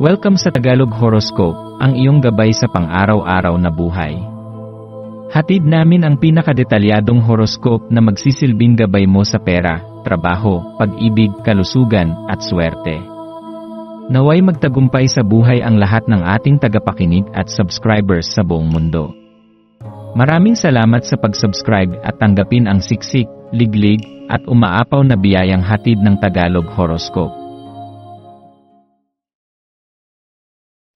Welcome sa Tagalog Horoscope, ang iyong gabay sa pang-araw-araw na buhay. Hatid namin ang pinakadetalyadong horoscope na magsisilbing gabay mo sa pera, trabaho, pag-ibig, kalusugan, at swerte. Naway magtagumpay sa buhay ang lahat ng ating tagapakinig at subscribers sa buong mundo. Maraming salamat sa pag-subscribe at tanggapin ang siksik, liglig, at umaapaw na biyayang hatid ng Tagalog Horoscope.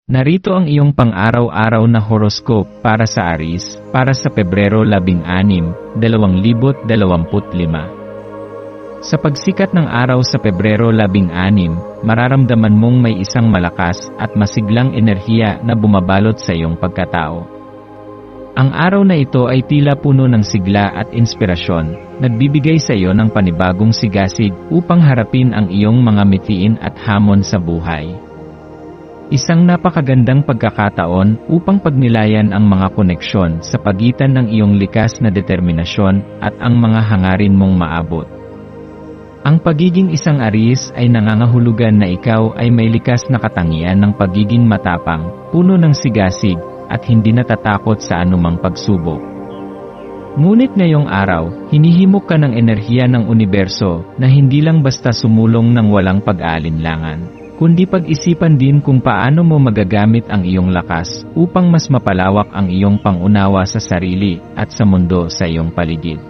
Narito ang iyong pang-araw-araw na horoscope para sa Aries, para sa Pebrero 16, 2025. Sa pagsikat ng araw sa Pebrero 16, mararamdaman mong may isang malakas at masiglang enerhiya na bumabalot sa iyong pagkatao. Ang araw na ito ay tila puno ng sigla at inspirasyon, nagbibigay sa iyo ng panibagong sigasig upang harapin ang iyong mga mithiin at hamon sa buhay. Isang napakagandang pagkakataon upang pagnilayan ang mga koneksyon sa pagitan ng iyong likas na determinasyon at ang mga hangarin mong maabot. Ang pagiging isang Aries ay nangangahulugan na ikaw ay may likas na katangian ng pagiging matapang, puno ng sigasig, at hindi natatakot sa anumang pagsubok. Ngunit ngayong araw, hinihimok ka ng enerhiya ng universo na hindi lang basta sumulong ng walang pag-aalinlangan, kundi pag-isipan din kung paano mo magagamit ang iyong lakas upang mas mapalawak ang iyong pangunawa sa sarili at sa mundo sa iyong paligid.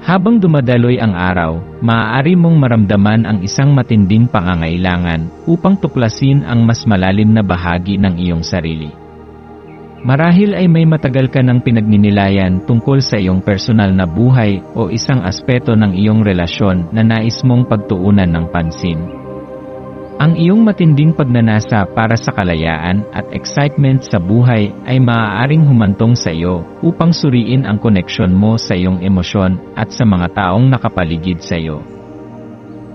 Habang dumadaloy ang araw, maaari mong maramdaman ang isang matinding pangangailangan upang tuklasin ang mas malalim na bahagi ng iyong sarili. Marahil ay may matagal ka ng pinagninilayan tungkol sa iyong personal na buhay o isang aspeto ng iyong relasyon na nais mong pagtuunan ng pansin. Ang iyong matinding pagnanasa para sa kalayaan at excitement sa buhay ay maaaring humantong sa iyo upang suriin ang koneksyon mo sa iyong emosyon at sa mga taong nakapaligid sa iyo.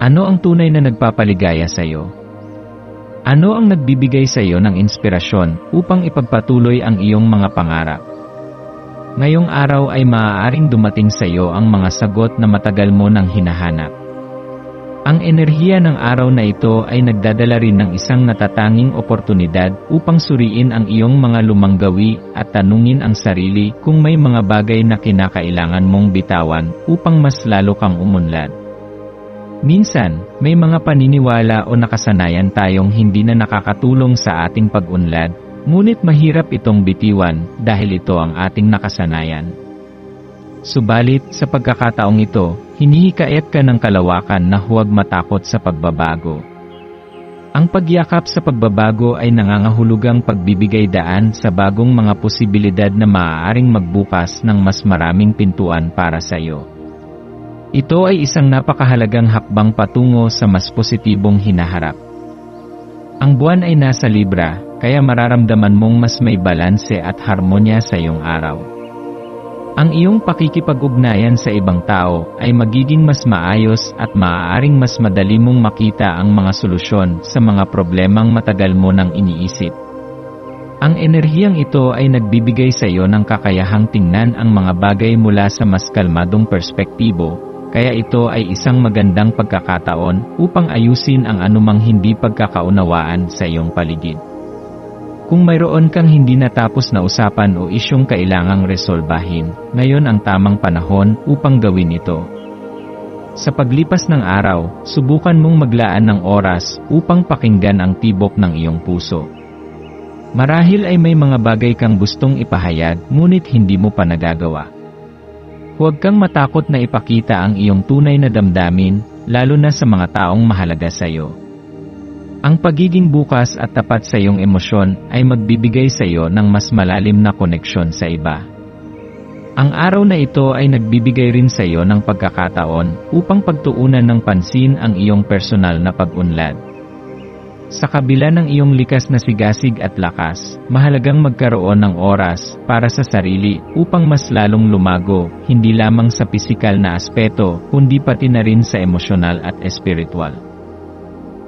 Ano ang tunay na nagpapaligaya sa iyo? Ano ang nagbibigay sa iyo ng inspirasyon upang ipagpatuloy ang iyong mga pangarap? Ngayong araw ay maaaring dumating sa iyo ang mga sagot na matagal mo nang hinahanap. Ang enerhiya ng araw na ito ay nagdadala rin ng isang natatanging oportunidad upang suriin ang iyong mga lumang gawi at tanungin ang sarili kung may mga bagay na kinakailangan mong bitawan upang mas lalo kang umunlad. Minsan, may mga paniniwala o nakasanayan tayong hindi na nakakatulong sa ating pag-unlad, ngunit mahirap itong bitiwan dahil ito ang ating nakasanayan. Subalit, sa pagkakataong ito, hinihikayat ka ng kalawakan na huwag matakot sa pagbabago. Ang pagyakap sa pagbabago ay nangangahulugang pagbibigay daan sa bagong mga posibilidad na maaaring magbukas ng mas maraming pintuan para sa iyo. Ito ay isang napakahalagang hakbang patungo sa mas positibong hinaharap. Ang buwan ay nasa Libra, kaya mararamdaman mong mas may balanse at harmonya sa iyong araw. Ang iyong pakikipag-ugnayan sa ibang tao ay magiging mas maayos at maaaring mas madali mong makita ang mga solusyon sa mga problemang matagal mo nang iniisip. Ang enerhiyang ito ay nagbibigay sa iyo ng kakayahang tingnan ang mga bagay mula sa mas kalmadong perspektibo, kaya ito ay isang magandang pagkakataon upang ayusin ang anumang hindi pagkakaunawaan sa iyong paligid. Kung mayroon kang hindi natapos na usapan o isyong kailangang resolbahin, ngayon ang tamang panahon upang gawin ito. Sa paglipas ng araw, subukan mong maglaan ng oras upang pakinggan ang tibok ng iyong puso. Marahil ay may mga bagay kang gustong ipahayag ngunit hindi mo pa nagagawa. Huwag kang matakot na ipakita ang iyong tunay na damdamin, lalo na sa mga taong mahalaga sa iyo. Ang pagiging bukas at tapat sa iyong emosyon ay magbibigay sa iyo ng mas malalim na koneksyon sa iba. Ang araw na ito ay nagbibigay rin sa iyo ng pagkakataon upang pagtuunan ng pansin ang iyong personal na pag-unlad. Sa kabila ng iyong likas na sigasig at lakas, mahalagang magkaroon ng oras para sa sarili upang mas lalong lumago, hindi lamang sa pisikal na aspeto, kundi pati na rin sa emosyonal at espiritual.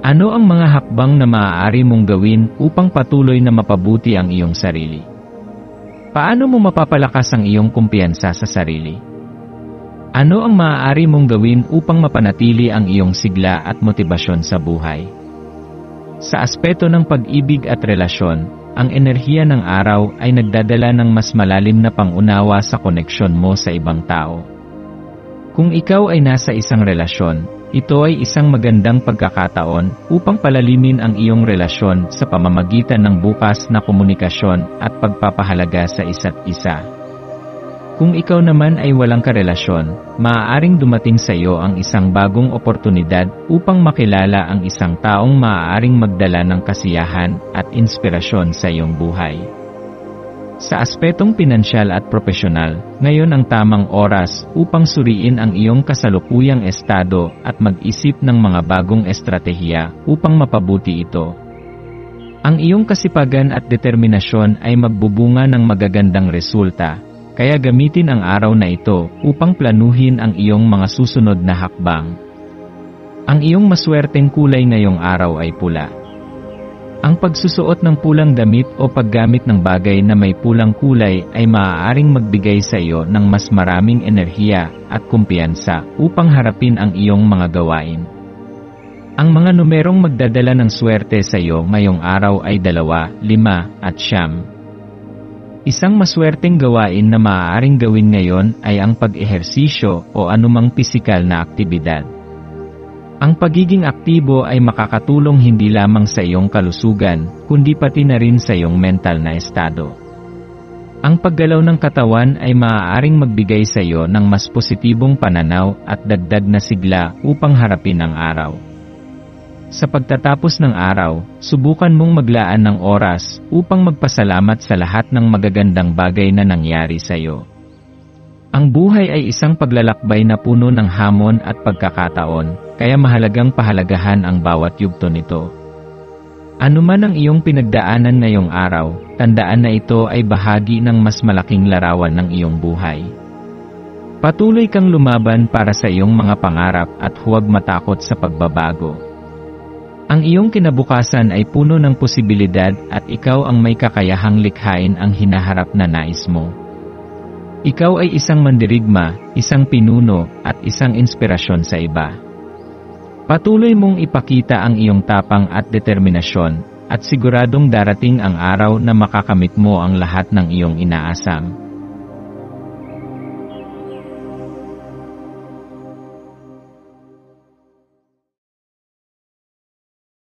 Ano ang mga hakbang na maaari mong gawin upang patuloy na mapabuti ang iyong sarili? Paano mo mapapalakas ang iyong kumpiyansa sa sarili? Ano ang maaari mong gawin upang mapanatili ang iyong sigla at motibasyon sa buhay? Sa aspeto ng pag-ibig at relasyon, ang enerhiya ng araw ay nagdadala ng mas malalim na pangunawa sa koneksyon mo sa ibang tao. Kung ikaw ay nasa isang relasyon, ito ay isang magandang pagkakataon upang palalimin ang iyong relasyon sa pamamagitan ng bukas na komunikasyon at pagpapahalaga sa isa't isa. Kung ikaw naman ay walang karelasyon, maaaring dumating sa iyo ang isang bagong oportunidad upang makilala ang isang taong maaaring magdala ng kasiyahan at inspirasyon sa iyong buhay. Sa aspetong pinansyal at propesyonal, ngayon ang tamang oras upang suriin ang iyong kasalukuyang estado at mag-isip ng mga bagong estratehiya upang mapabuti ito. Ang iyong kasipagan at determinasyon ay magbubunga ng magagandang resulta. Kaya gamitin ang araw na ito upang planuhin ang iyong mga susunod na hakbang. Ang iyong maswerteng kulay ngayong araw ay pula. Ang pagsusuot ng pulang damit o paggamit ng bagay na may pulang kulay ay maaaring magbigay sa iyo ng mas maraming enerhiya at kumpiyansa upang harapin ang iyong mga gawain. Ang mga numerong magdadala ng swerte sa iyo ngayong araw ay 2, 5 at 9. Isang maswerteng gawain na maaaring gawin ngayon ay ang pag-ehersisyo o anumang pisikal na aktibidad. Ang pagiging aktibo ay makakatulong hindi lamang sa iyong kalusugan, kundi pati na rin sa iyong mental na estado. Ang paggalaw ng katawan ay maaaring magbigay sa iyo ng mas positibong pananaw at dagdag na sigla upang harapin ang araw. Sa pagtatapos ng araw, subukan mong maglaan ng oras upang magpasalamat sa lahat ng magagandang bagay na nangyari sa iyo. Ang buhay ay isang paglalakbay na puno ng hamon at pagkakataon, kaya mahalagang pahalagahan ang bawat yugto nito. Ano man ang iyong pinagdaanan ngayong araw, tandaan na ito ay bahagi ng mas malaking larawan ng iyong buhay. Patuloy kang lumaban para sa iyong mga pangarap at huwag matakot sa pagbabago. Ang iyong kinabukasan ay puno ng posibilidad at ikaw ang may kakayahang likhain ang hinaharap na nais mo. Ikaw ay isang mandirigma, isang pinuno, at isang inspirasyon sa iba. Patuloy mong ipakita ang iyong tapang at determinasyon, at siguradong darating ang araw na makakamit mo ang lahat ng iyong inaasam.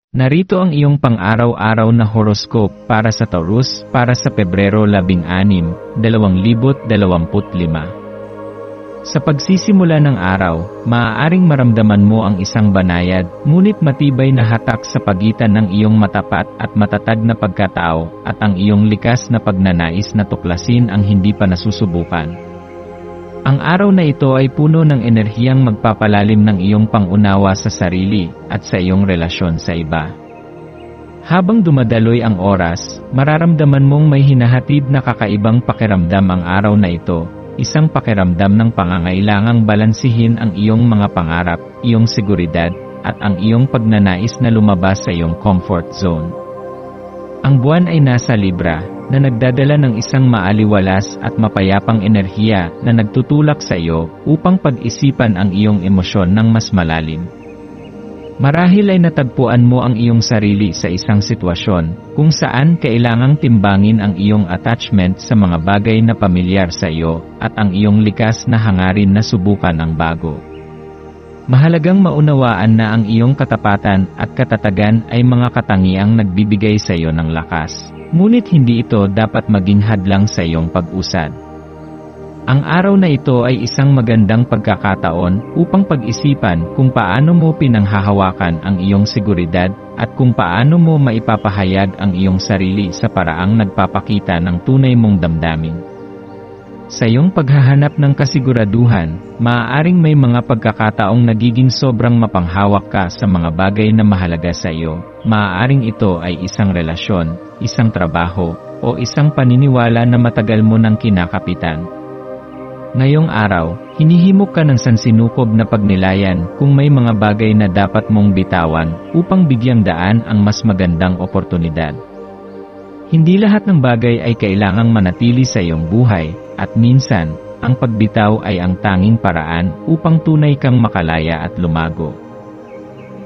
Narito ang iyong pang-araw-araw na horoscope para sa Taurus para sa Pebrero 16, 2025. Sa pagsisimula ng araw, maaaring maramdaman mo ang isang banayad, ngunit matibay na hatak sa pagitan ng iyong matapat at matatag na pagkatao at ang iyong likas na pagnanais na tuklasin ang hindi pa nasusubukan. Ang araw na ito ay puno ng enerhiyang magpapalalim ng iyong pangunawa sa sarili at sa iyong relasyon sa iba. Habang dumadaloy ang oras, mararamdaman mong may hinahatid na kakaibang pakiramdam ang araw na ito, isang pakiramdam ng pangangailangang balansihin ang iyong mga pangarap, iyong seguridad, at ang iyong pagnanais na lumabas sa iyong comfort zone. Ang buwan ay nasa Libra, na nagdadala ng isang maaliwalas at mapayapang enerhiya na nagtutulak sa iyo upang pag-isipan ang iyong emosyon ng mas malalim. Marahil ay natagpuan mo ang iyong sarili sa isang sitwasyon kung saan kailangang timbangin ang iyong attachment sa mga bagay na pamilyar sa iyo at ang iyong likas na hangarin na subukan ang bago. Mahalagang maunawaan na ang iyong katapatan at katatagan ay mga katangiang nagbibigay sa iyo ng lakas. Ngunit hindi ito dapat maging hadlang sa iyong pag-usad. Ang araw na ito ay isang magandang pagkakataon upang pag-isipan kung paano mo pinanghahawakan ang iyong seguridad at kung paano mo maipapahayag ang iyong sarili sa paraang nagpapakita ng tunay mong damdamin. Sa iyong paghahanap ng kasiguraduhan, maaaring may mga pagkakataong nagiging sobrang mapanghawak ka sa mga bagay na mahalaga sa iyo. Maaaring ito ay isang relasyon, isang trabaho, o isang paniniwala na matagal mo nang kinakapitan. Ngayong araw, hinihimok ka ng sansinukob na pagnilayan kung may mga bagay na dapat mong bitawan upang bigyang daan ang mas magandang oportunidad. Hindi lahat ng bagay ay kailangang manatili sa iyong buhay, at minsan, ang pagbitaw ay ang tanging paraan upang tunay kang makalaya at lumago.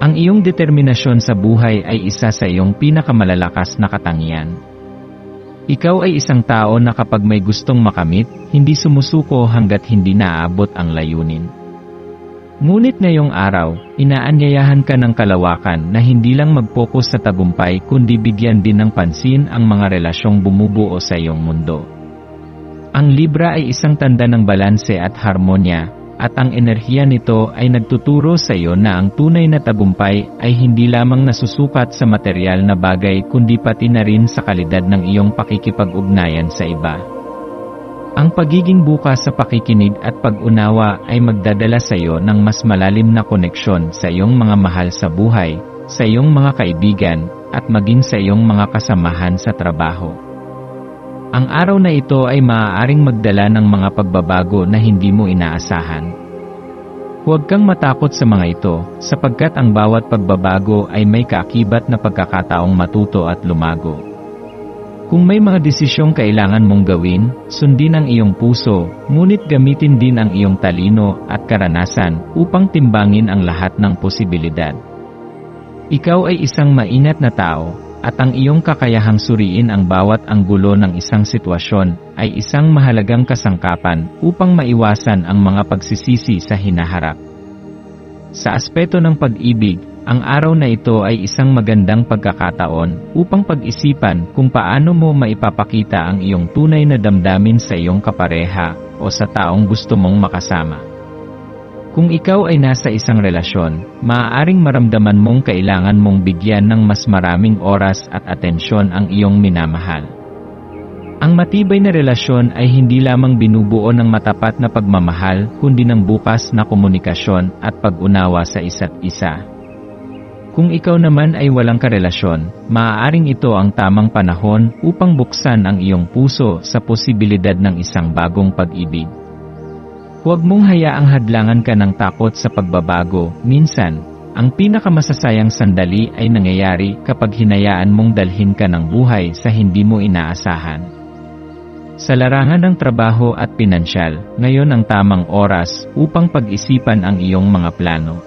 Ang iyong determinasyon sa buhay ay isa sa iyong pinakamalalakas na katangian. Ikaw ay isang tao na kapag may gustong makamit, hindi sumusuko hanggat hindi naaabot ang layunin. Ngunit ngayong araw, inaanyayahan ka ng kalawakan na hindi lang mag-focus sa tagumpay kundi bigyan din ng pansin ang mga relasyong bumubuo sa iyong mundo. Ang Libra ay isang tanda ng balanse at harmonya, at ang enerhiya nito ay nagtuturo sa iyo na ang tunay na tagumpay ay hindi lamang nasusukat sa material na bagay kundi pati na rin sa kalidad ng iyong pakikipag-ugnayan sa iba. Ang pagiging bukas sa pakikinig at pag-unawa ay magdadala sa iyo ng mas malalim na koneksyon sa iyong mga mahal sa buhay, sa iyong mga kaibigan, at maging sa iyong mga kasamahan sa trabaho. Ang araw na ito ay maaaring magdala ng mga pagbabago na hindi mo inaasahan. Huwag kang matakot sa mga ito, sapagkat ang bawat pagbabago ay may kaakibat na pagkakataong matuto at lumago. Kung may mga desisyong kailangan mong gawin, sundin ang iyong puso, ngunit gamitin din ang iyong talino at karanasan upang timbangin ang lahat ng posibilidad. Ikaw ay isang maingat na tao, at ang iyong kakayahang suriin ang bawat anggulo ng isang sitwasyon ay isang mahalagang kasangkapan upang maiwasan ang mga pagsisisi sa hinaharap. Sa aspeto ng pag-ibig, ang araw na ito ay isang magandang pagkakataon upang pag-isipan kung paano mo maipapakita ang iyong tunay na damdamin sa iyong kapareha o sa taong gusto mong makasama. Kung ikaw ay nasa isang relasyon, maaaring maramdaman mong kailangan mong bigyan ng mas maraming oras at atensyon ang iyong minamahal. Ang matibay na relasyon ay hindi lamang binubuo ng matapat na pagmamahal kundi ng bukas na komunikasyon at pag-unawa sa isa't isa. Kung ikaw naman ay walang karelasyon, maaaring ito ang tamang panahon upang buksan ang iyong puso sa posibilidad ng isang bagong pag-ibig. Huwag mong hayaang hadlangan ka ng takot sa pagbabago. Minsan, ang pinakamasasayang sandali ay nangyayari kapag hinayaan mong dalhin ka ng buhay sa hindi mo inaasahan. Sa larangan ng trabaho at pinansyal, ngayon ang tamang oras upang pag-isipan ang iyong mga plano.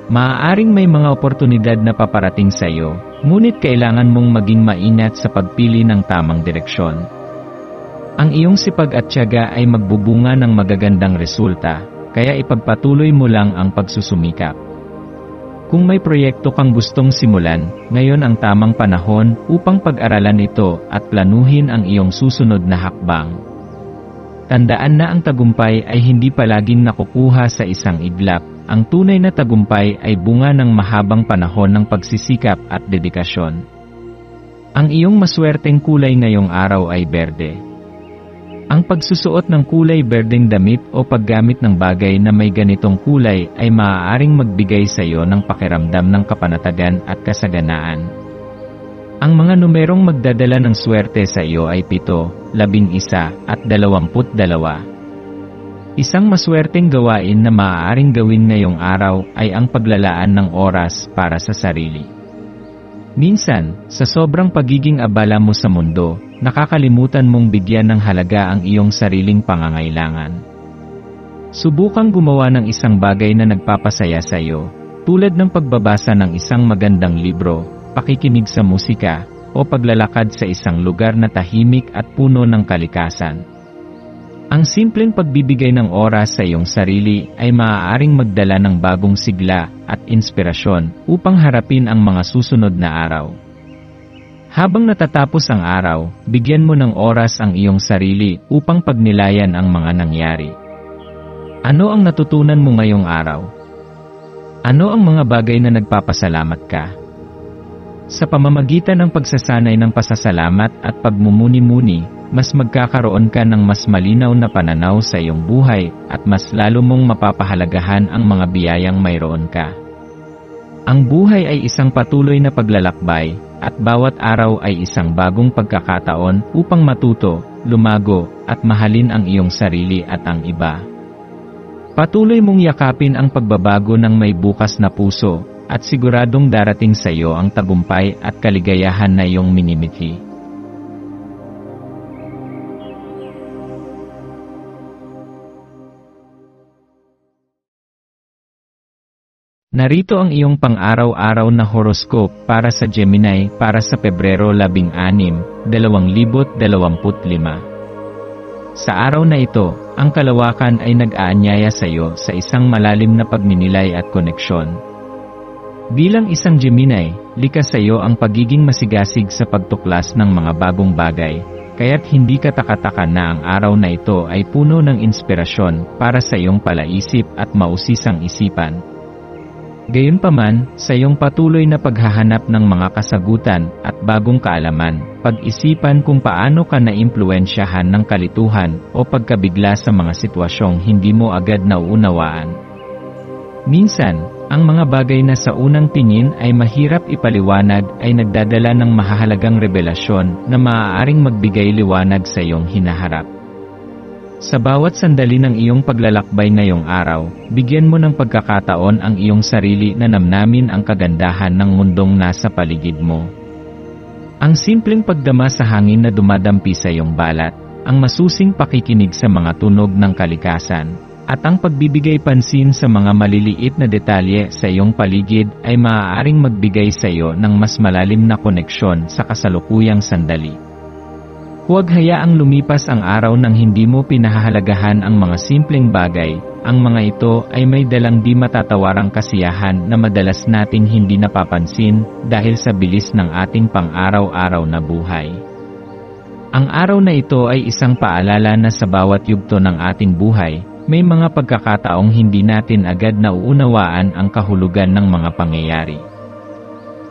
Maaaring may mga oportunidad na paparating sa iyo, ngunit kailangan mong maging maingat sa pagpili ng tamang direksyon. Ang iyong sipag at tiyaga ay magbubunga ng magagandang resulta, kaya ipagpatuloy mo lang ang pagsusumikap. Kung may proyekto kang gustong simulan, ngayon ang tamang panahon upang pag-aralan ito at planuhin ang iyong susunod na hakbang. Tandaan na ang tagumpay ay hindi palaging nakukuha sa isang iglap. Ang tunay na tagumpay ay bunga ng mahabang panahon ng pagsisikap at dedikasyon. Ang iyong maswerteng kulay ngayong araw ay berde. Ang pagsusuot ng kulay berdeng damit o paggamit ng bagay na may ganitong kulay ay maaaring magbigay sa iyo ng pakiramdam ng kapanatagan at kasaganaan. Ang mga numerong magdadala ng swerte sa iyo ay 7, 11 at 22. Isang maswerteng gawain na maaaring gawin ngayong araw ay ang paglalaan ng oras para sa sarili. Minsan, sa sobrang pagiging abala mo sa mundo, nakakalimutan mong bigyan ng halaga ang iyong sariling pangangailangan. Subukang gumawa ng isang bagay na nagpapasaya sa iyo, tulad ng pagbabasa ng isang magandang libro, pakikinig sa musika, o paglalakad sa isang lugar na tahimik at puno ng kalikasan. Ang simpleng pagbibigay ng oras sa iyong sarili ay maaaring magdala ng bagong sigla at inspirasyon upang harapin ang mga susunod na araw. Habang natatapos ang araw, bigyan mo ng oras ang iyong sarili upang pagnilayan ang mga nangyari. Ano ang natutunan mo ngayong araw? Ano ang mga bagay na nagpapasalamat ka? Sa pamamagitan ng pagsasanay ng pasasalamat at pagmumuni-muni, mas magkakaroon ka ng mas malinaw na pananaw sa iyong buhay at mas lalo mong mapapahalagahan ang mga biyayang mayroon ka. Ang buhay ay isang patuloy na paglalakbay, at bawat araw ay isang bagong pagkakataon upang matuto, lumago, at mahalin ang iyong sarili at ang iba. Patuloy mong yakapin ang pagbabago ng may bukas na puso, at siguradong darating sa iyo ang tagumpay at kaligayahan na iyong minimithi. Narito ang iyong pang-araw-araw na horoscope para sa Gemini para sa Pebrero 16, 2025. Sa araw na ito, ang kalawakan ay nag-aanyaya sa iyo sa isang malalim na pagninilay at koneksyon. Bilang isang Gemini, likas sa iyo ang pagiging masigasig sa pagtuklas ng mga bagong bagay, kaya't hindi ka takataka na ang araw na ito ay puno ng inspirasyon para sa iyong palaisip at mausisang isipan. Gayunpaman, sa iyong patuloy na paghahanap ng mga kasagutan at bagong kaalaman, pag-isipan kung paano ka naimpluwensyahan ng kalituhan o pagkabigla sa mga sitwasyong hindi mo agad nauunawaan. Minsan, ang mga bagay na sa unang tingin ay mahirap ipaliwanag ay nagdadala ng mahahalagang revelasyon na maaaring magbigay liwanag sa iyong hinaharap. Sa bawat sandali ng iyong paglalakbay ngayong araw, bigyan mo ng pagkakataon ang iyong sarili na namnamin ang kagandahan ng mundong nasa paligid mo. Ang simpleng pagdama sa hangin na dumadampi sa iyong balat, ang masusing pakikinig sa mga tunog ng kalikasan, at ang pagbibigay pansin sa mga maliliit na detalye sa iyong paligid ay maaaring magbigay sa iyo ng mas malalim na koneksyon sa kasalukuyang sandali. Huwag hayaang lumipas ang araw nang hindi mo pinahahalagahan ang mga simpleng bagay. Ang mga ito ay may dalang di matatawarang kasiyahan na madalas nating hindi napapansin dahil sa bilis ng ating pang-araw-araw na buhay. Ang araw na ito ay isang paalala na sa bawat yugto ng ating buhay, may mga pagkakataong hindi natin agad nauunawaan ang kahulugan ng mga pangyayari.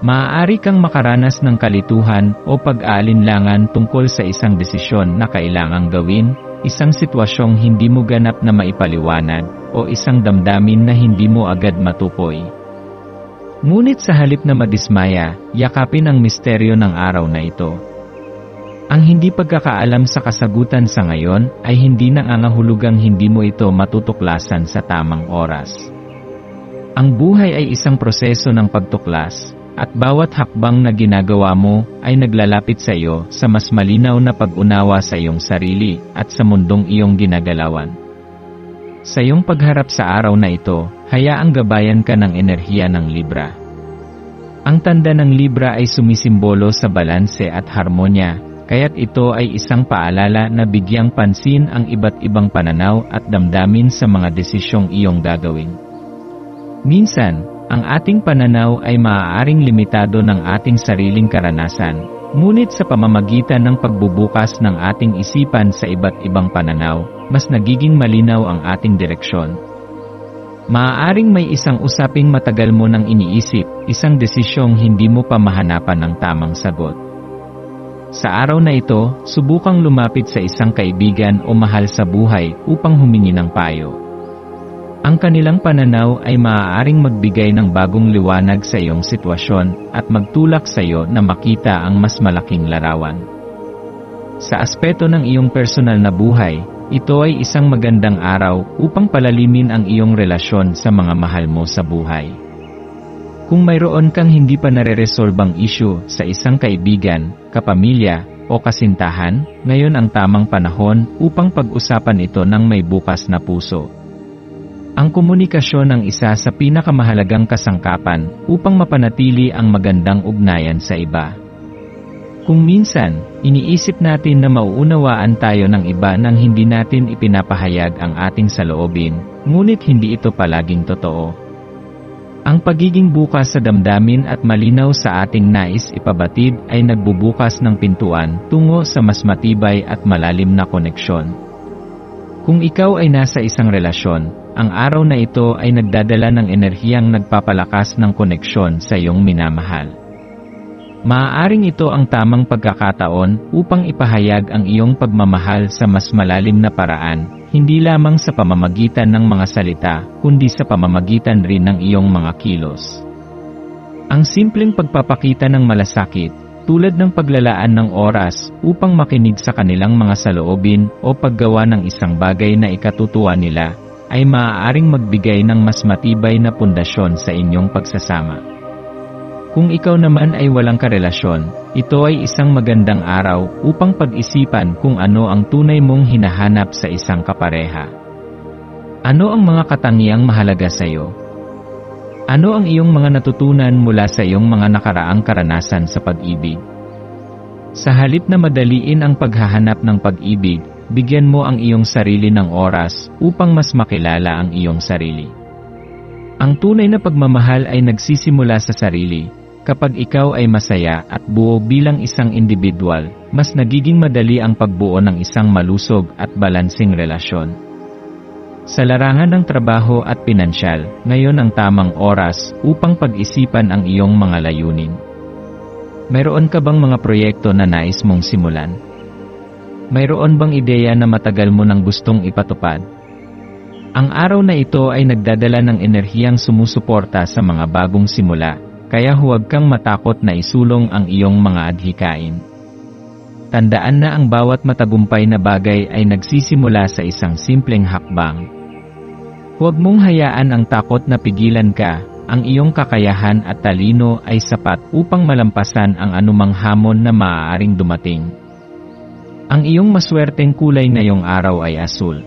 Maaari kang makaranas ng kalituhan o pag-aalinlangan tungkol sa isang desisyon na kailangang gawin, isang sitwasyong hindi mo ganap na maipaliwanag, o isang damdamin na hindi mo agad matukoy. Ngunit sa halip na madismaya, yakapin ang misteryo ng araw na ito. Ang hindi pagkakaalam sa kasagutan sa ngayon ay hindi nangangahulugang hindi mo ito matutuklasan sa tamang oras. Ang buhay ay isang proseso ng pagtuklas, at bawat hakbang na ginagawa mo ay naglalapit sa iyo sa mas malinaw na pag-unawa sa iyong sarili at sa mundong iyong ginagalawan. Sa iyong pagharap sa araw na ito, hayaang gabayan ka ng enerhiya ng Libra. Ang tanda ng Libra ay sumisimbolo sa balanse at harmonya, kaya't ito ay isang paalala na bigyang pansin ang iba't ibang pananaw at damdamin sa mga desisyong iyong gagawin. Minsan, ang ating pananaw ay maaaring limitado ng ating sariling karanasan, ngunit sa pamamagitan ng pagbubukas ng ating isipan sa iba't ibang pananaw, mas nagiging malinaw ang ating direksyon. Maaaring may isang usaping matagal mo nang iniisip, isang desisyong hindi mo pa mahanapan ng tamang sagot. Sa araw na ito, subukang lumapit sa isang kaibigan o mahal sa buhay upang humingi ng payo. Ang kanilang pananaw ay maaaring magbigay ng bagong liwanag sa iyong sitwasyon at magtulak sa iyo na makita ang mas malaking larawan. Sa aspeto ng iyong personal na buhay, ito ay isang magandang araw upang palalimin ang iyong relasyon sa mga mahal mo sa buhay. Kung mayroon kang hindi pa nare-resolbang issue sa isang kaibigan, kapamilya, o kasintahan, ngayon ang tamang panahon upang pag-usapan ito ng may bukas na puso. Ang komunikasyon ang isa sa pinakamahalagang kasangkapan upang mapanatili ang magandang ugnayan sa iba. Kung minsan, iniisip natin na mauunawaan tayo ng iba nang hindi natin ipinapahayag ang ating saloobin, ngunit hindi ito palaging totoo. Ang pagiging bukas sa damdamin at malinaw sa ating nais ipabatid ay nagbubukas ng pintuan tungo sa mas matibay at malalim na koneksyon. Kung ikaw ay nasa isang relasyon, ang araw na ito ay nagdadala ng enerhiyang nagpapalakas ng koneksyon sa iyong minamahal. Maaaring ito ang tamang pagkakataon upang ipahayag ang iyong pagmamahal sa mas malalim na paraan, hindi lamang sa pamamagitan ng mga salita, kundi sa pamamagitan rin ng iyong mga kilos. Ang simpleng pagpapakita ng malasakit, tulad ng paglalaan ng oras upang makinig sa kanilang mga saloobin o paggawa ng isang bagay na ikatutuwa nila, ay maaaring magbigay ng mas matibay na pundasyon sa inyong pagsasama. Kung ikaw naman ay walang karelasyon, ito ay isang magandang araw upang pag-isipan kung ano ang tunay mong hinahanap sa isang kapareha. Ano ang mga katangiang mahalaga sa iyo? Ano ang iyong mga natutunan mula sa iyong mga nakaraang karanasan sa pag-ibig? Sa halip na madaliin ang paghahanap ng pag-ibig, bigyan mo ang iyong sarili ng oras upang mas makilala ang iyong sarili. Ang tunay na pagmamahal ay nagsisimula sa sarili. Kapag ikaw ay masaya at buo bilang isang individual, mas nagiging madali ang pagbuo ng isang malusog at balansing relasyon. Sa larangan ng trabaho at pinansyal, ngayon ang tamang oras upang pag-isipan ang iyong mga layunin. Mayroon ka bang mga proyekto na nais mong simulan? Mayroon bang ideya na matagal mo nang gustong ipatupad? Ang araw na ito ay nagdadala ng enerhiyang sumusuporta sa mga bagong simula, kaya huwag kang matakot na isulong ang iyong mga adhikain. Tandaan na ang bawat matagumpay na bagay ay nagsisimula sa isang simpleng hakbang. Huwag mong hayaan ang takot na pigilan ka, ang iyong kakayahan at talino ay sapat upang malampasan ang anumang hamon na maaaring dumating. Ang iyong maswerteng kulay ngayong araw ay asul.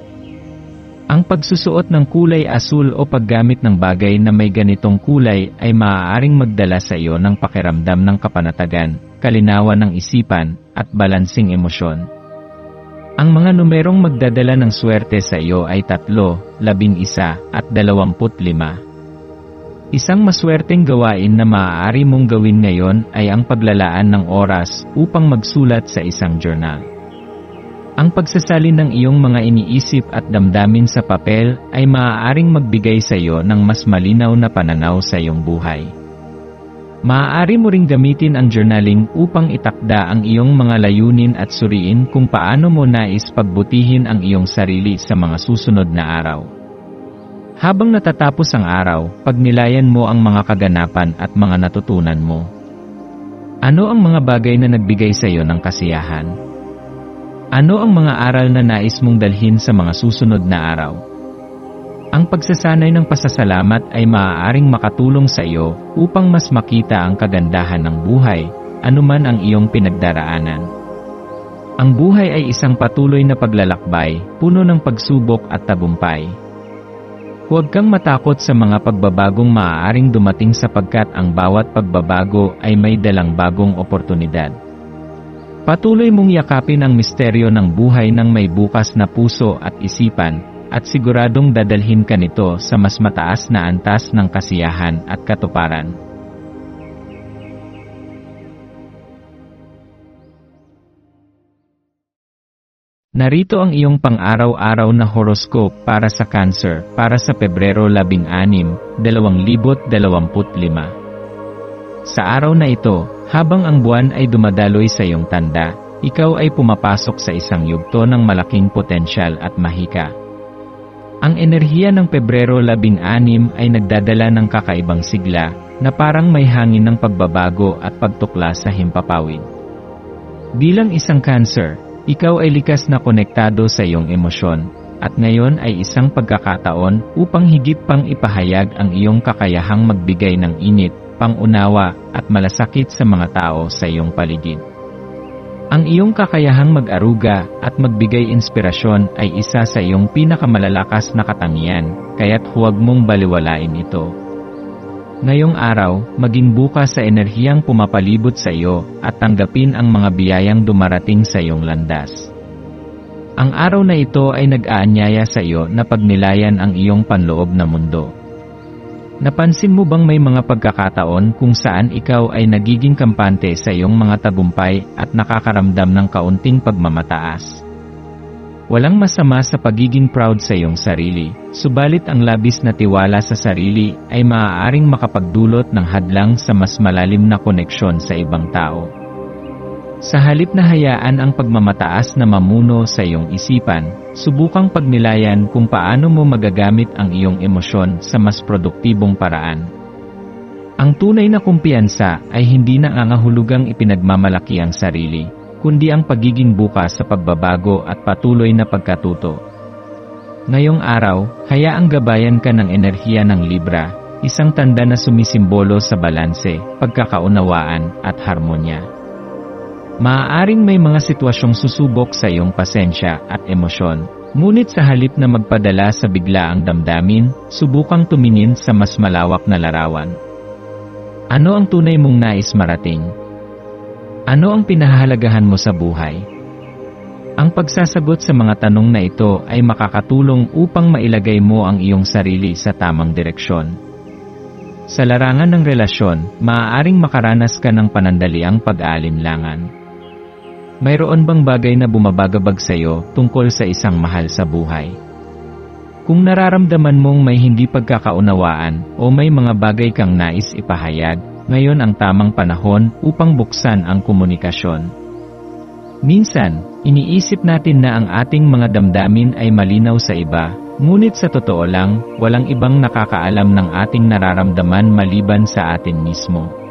Ang pagsusuot ng kulay asul o paggamit ng bagay na may ganitong kulay ay maaaring magdala sa iyo ng pakiramdam ng kapanatagan, kalinawan ng isipan, at balansing emosyon. Ang mga numerong magdadala ng swerte sa iyo ay 3, 11, at 25. Isang maswerteng gawain na maaari mong gawin ngayon ay ang paglalaan ng oras upang magsulat sa isang journal. Ang pagsasalin ng iyong mga iniisip at damdamin sa papel ay maaaring magbigay sa iyo ng mas malinaw na pananaw sa iyong buhay. Maaari mo ring gamitin ang journaling upang itakda ang iyong mga layunin at suriin kung paano mo nais pagbutihin ang iyong sarili sa mga susunod na araw. Habang natatapos ang araw, pagnilayan mo ang mga kaganapan at mga natutunan mo. Ano ang mga bagay na nagbigay sa iyo ng kasiyahan? Ano ang mga aral na nais mong dalhin sa mga susunod na araw? Ang pagsasanay ng pasasalamat ay maaaring makatulong sa iyo upang mas makita ang kagandahan ng buhay, anuman ang iyong pinagdaraanan. Ang buhay ay isang patuloy na paglalakbay, puno ng pagsubok at tagumpay. Huwag kang matakot sa mga pagbabagong maaaring dumating sapagkat ang bawat pagbabago ay may dalang bagong oportunidad. Patuloy mong yakapin ang misteryo ng buhay ng may bukas na puso at isipan, at siguradong dadalhin ka nito sa mas mataas na antas ng kasiyahan at katuparan. Narito ang iyong pang-araw-araw na horoscope para sa Cancer, para sa Pebrero 16, 2025. Sa araw na ito, habang ang buwan ay dumadaloy sa iyong tanda, ikaw ay pumapasok sa isang yugto ng malaking potensyal at mahika. Ang enerhiya ng Pebrero 16 ay nagdadala ng kakaibang sigla, na parang may hangin ng pagbabago at pagtuklas sa himpapawid. Bilang isang Cancer, ikaw ay likas na konektado sa iyong emosyon, at ngayon ay isang pagkakataon upang higit pang ipahayag ang iyong kakayahang magbigay ng init, pangunawa, at malasakit sa mga tao sa iyong paligid. Ang iyong kakayahang mag-aruga at magbigay inspirasyon ay isa sa iyong pinakamalalakas na katangian, kaya't huwag mong baliwalain ito. Ngayong araw, maging bukas sa enerhiyang pumapalibot sa iyo at tanggapin ang mga biyayang dumarating sa iyong landas. Ang araw na ito ay nag-aanyaya sa iyo na pagnilayan ang iyong panloob na mundo. Napansin mo bang may mga pagkakataon kung saan ikaw ay nagiging kampante sa iyong mga tagumpay at nakakaramdam ng kaunting pagmamataas? Walang masama sa pagiging proud sa iyong sarili, subalit ang labis na tiwala sa sarili ay maaaring makapagdulot ng hadlang sa mas malalim na koneksyon sa ibang tao. Sa halip na hayaan ang pagmamataas na mamuno sa iyong isipan, subukang pagnilayan kung paano mo magagamit ang iyong emosyon sa mas produktibong paraan. Ang tunay na kumpiyansa ay hindi nangangahulugang ipinagmamalaki ang sarili, kundi ang pagiging bukas sa pagbabago at patuloy na pagkatuto. Ngayong araw, hayaang gabayan ka ng enerhiya ng Libra, isang tanda na sumisimbolo sa balanse, pagkakaunawaan, at harmonya. Maaaring may mga sitwasyong susubok sa iyong pasensya at emosyon, Ngunit sa halip na magpadala sa biglaang damdamin, subukang tumingin sa mas malawak na larawan. Ano ang tunay mong nais marating? Ano ang pinahahalagahan mo sa buhay? Ang pagsasagot sa mga tanong na ito ay makakatulong upang mailagay mo ang iyong sarili sa tamang direksyon. Sa larangan ng relasyon, maaaring makaranas ka ng panandaliang pag-aalinlangan. Mayroon bang bagay na bumabagabag sa iyo tungkol sa isang mahal sa buhay? Kung nararamdaman mong may hindi pagkakaunawaan o may mga bagay kang nais ipahayag, ngayon ang tamang panahon upang buksan ang komunikasyon. Minsan, iniisip natin na ang ating mga damdamin ay malinaw sa iba, ngunit sa totoo lang, walang ibang nakakaalam ng ating nararamdaman maliban sa atin mismo.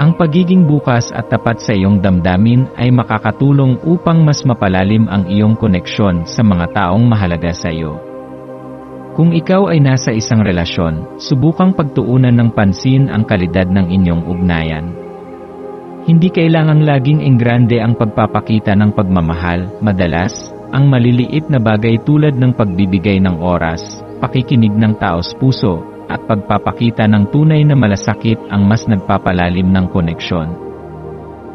Ang pagiging bukas at tapat sa iyong damdamin ay makakatulong upang mas mapalalim ang iyong koneksyon sa mga taong mahalaga sa iyo. Kung ikaw ay nasa isang relasyon, subukang pagtuunan ng pansin ang kalidad ng inyong ugnayan. Hindi kailangang laging enggrande ang pagpapakita ng pagmamahal, madalas, ang maliliit na bagay tulad ng pagbibigay ng oras, pakikinig ng taos-puso, at pagpapakita ng tunay na malasakit ang mas nagpapalalim ng koneksyon.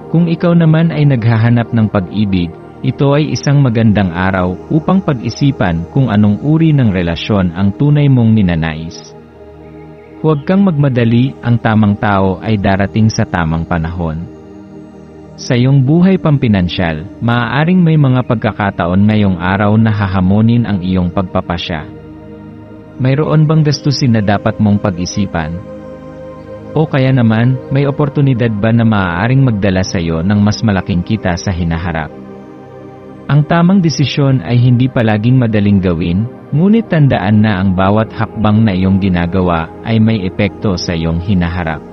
Kung ikaw naman ay naghahanap ng pag-ibig, ito ay isang magandang araw upang pag-isipan kung anong uri ng relasyon ang tunay mong ninanais. Huwag kang magmadali, ang tamang tao ay darating sa tamang panahon. Sa iyong buhay pampinansyal, maaaring may mga pagkakataon ngayong araw na hahamonin ang iyong pagpapasya. Mayroon bang gastusin na dapat mong pag-isipan? O kaya naman, may oportunidad ba na maaaring magdala sa iyo ng mas malaking kita sa hinaharap? Ang tamang desisyon ay hindi palaging madaling gawin, ngunit tandaan na ang bawat hakbang na iyong ginagawa ay may epekto sa iyong hinaharap.